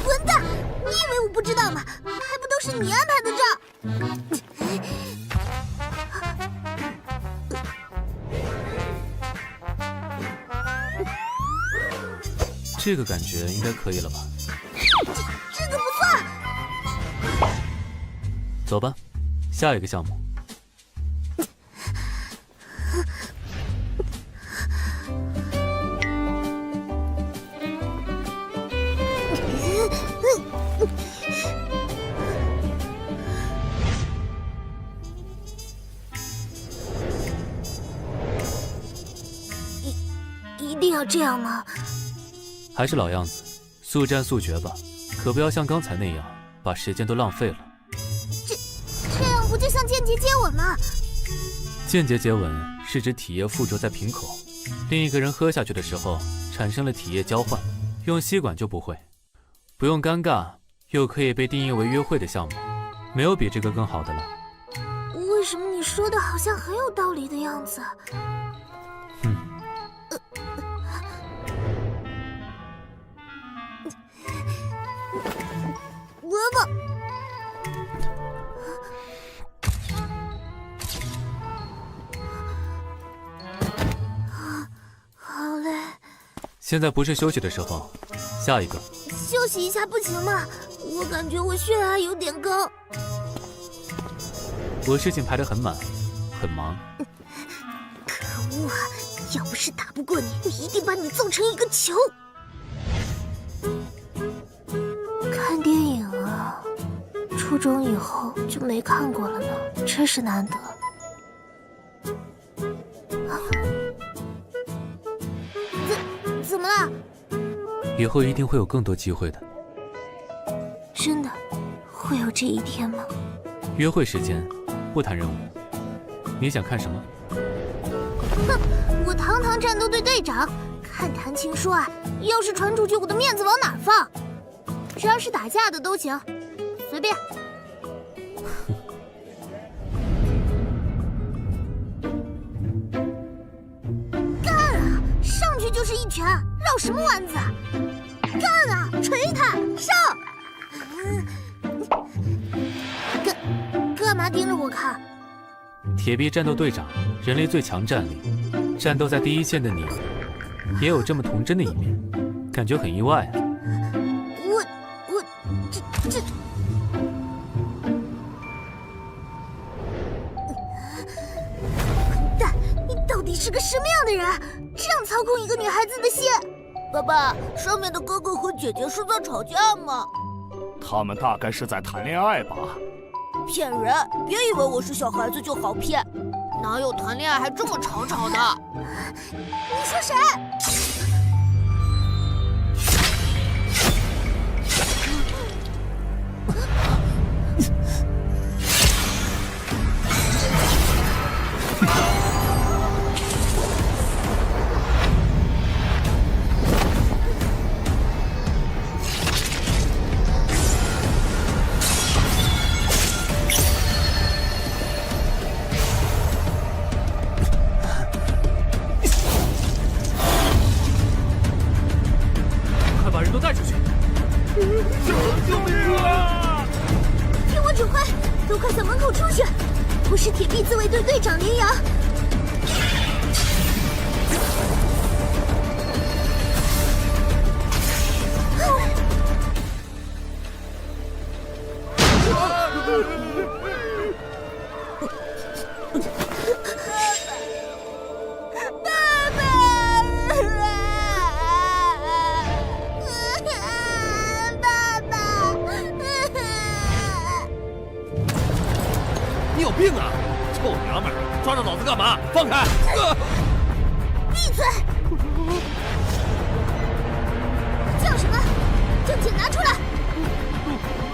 混蛋！你以为我不知道吗？还不都是你安排的账？这个感觉应该可以了吧？这个不算。走吧，下一个项目。一定要这样吗？还是老样子，速战速决吧，可不要像刚才那样把时间都浪费了。这样不就像间接接吻吗？间接接吻是指体液附着在瓶口，另一个人喝下去的时候产生了体液交换，用吸管就不会，不用尴尬，又可以被定义为约会的项目，没有比这个更好的了。为什么你说的好像很有道理的样子？伯伯，好累。现在不是休息的时候，下一个。休息一下不行吗？我感觉我血压有点高。我事情排得很满，很忙。可恶啊！要不是打不过你，我一定把你揍成一个球。看电影啊，初中以后就没看过了呢，真是难得。怎么了？以后一定会有更多机会的。真的会有这一天吗？约会时间，不谈任务。你想看什么？哼，我堂堂战斗队队长，看谈情说爱，要是传出去，我的面子往哪放？只要是打架的都行，随便。干啊！上去就是一拳，绕什么弯子？干啊！捶他！上！干嘛盯着我看？铁臂战斗队长，人类最强战力，战斗在第一线的你，也有这么童真的一面，感觉很意外啊。这混蛋！你到底是个什么样的人？这样操控一个女孩子的心？爸爸，上面的哥哥和姐姐是在吵架吗？他们大概是在谈恋爱吧。骗人！别以为我是小孩子就好骗，哪有谈恋爱还这么吵吵的？你说谁？救命啊！听我指挥，都快向门口出去！我是铁臂自卫队队长林阳。病啊！臭娘们儿，抓着老子干嘛？放开！闭嘴！叫什么？证件拿出来！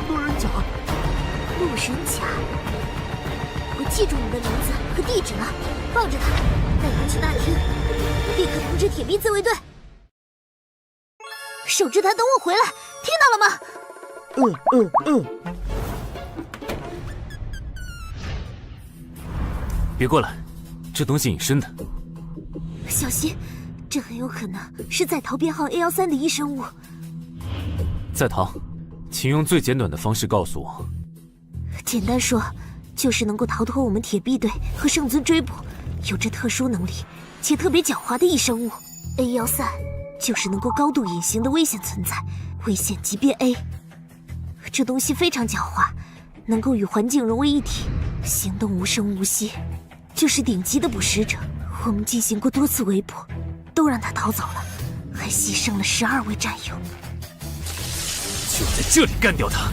路人甲。路人甲，我记住你的名字和地址了，抱着他带他去大厅，立刻通知铁臂自卫队。守着他，等我回来，听到了吗？别过来，这东西隐身的。小心，这很有可能是在逃编号 A13的异生物。在逃，请用最简短的方式告诉我。简单说，就是能够逃脱我们铁臂队和圣尊追捕，有着特殊能力且特别狡猾的异生物。A13就是能够高度隐形的危险存在，危险级别 A。这东西非常狡猾，能够与环境融为一体，行动无声无息，这是顶级的捕食者。我们进行过多次围捕，都让他逃走了，还牺牲了12位战友。就在这里干掉他！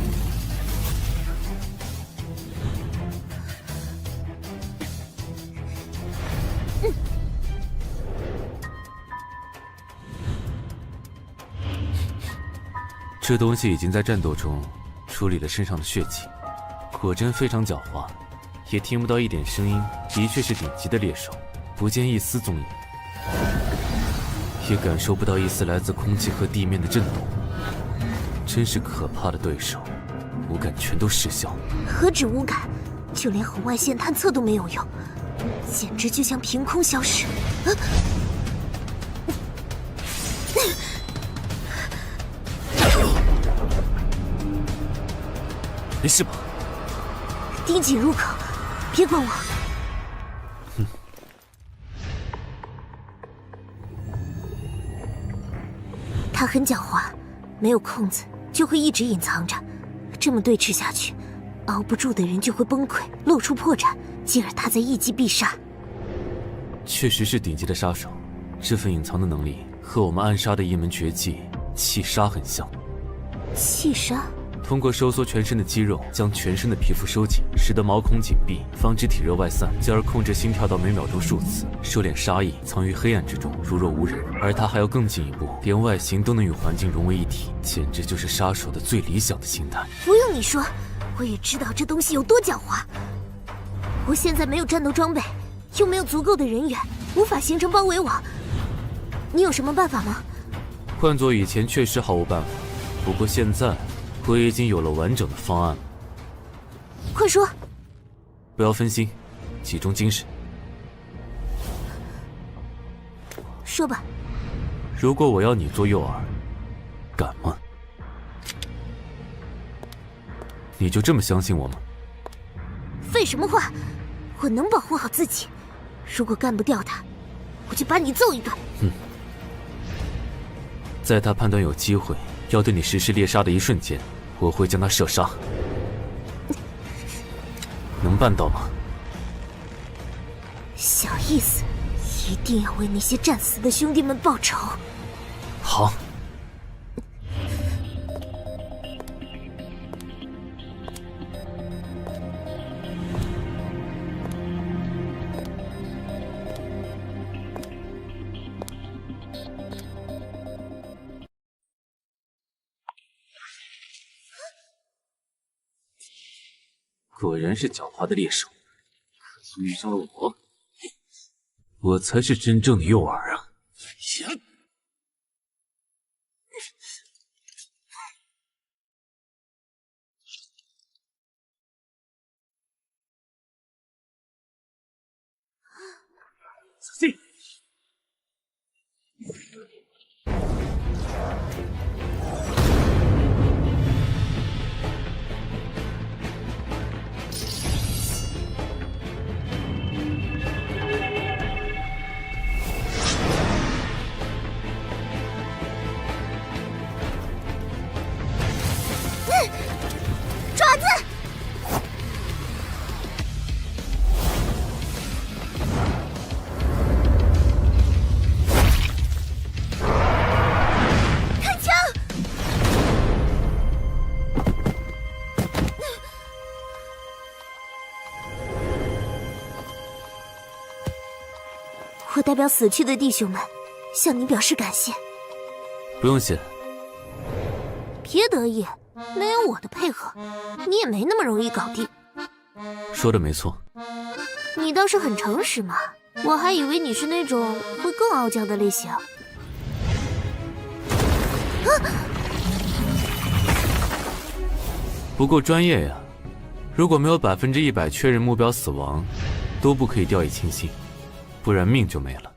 这东西已经在战斗中处理了身上的血迹，果真非常狡猾，也听不到一点声音，的确是顶级的猎手，不见一丝踪影，也感受不到一丝来自空气和地面的震动，真是可怕的对手，五感全都失效。何止五感，就连红外线探测都没有用，简直就像凭空消失。没事吧？盯紧入口，别管我。他很狡猾，没有空子就会一直隐藏着，这么对峙下去，熬不住的人就会崩溃，露出破绽，进而他再一击必杀。确实是顶级的杀手，这份隐藏的能力和我们暗杀的一门绝技气杀很像。气杀？通过收缩全身的肌肉，将全身的皮肤收紧，使得毛孔紧闭，防止体热外散，进而控制心跳到每秒钟数次，收敛杀意，藏于黑暗之中，如若无人。而他还要更进一步，连外形都能与环境融为一体，简直就是杀手的最理想的形态。不用你说，我也知道这东西有多狡猾。我现在没有战斗装备，又没有足够的人员，无法形成包围网。你有什么办法吗？换做以前确实毫无办法，不过现在我已经有了完整的方案。快说！不要分心，集中精神。说吧。如果我要你做诱饵，敢吗？你就这么相信我吗？废什么话！我能保护好自己。如果干不掉他，我就把你揍一顿。在他判断有机会要对你实施猎杀的一瞬间，我会将他射杀。能办到吗？小意思，一定要为那些战死的兄弟们报仇。好。果然是狡猾的猎手，可惜遇上了我，我才是真正的诱饵啊！小心！爪子！开枪！我代表死去的弟兄们，向你表示感谢。不用谢。别得意。没有我的配合，你也没那么容易搞定。说的没错。你倒是很诚实嘛，我还以为你是那种会更傲娇的类型。不够专业呀！如果没有100%确认目标死亡，都不可以掉以轻心，不然命就没了。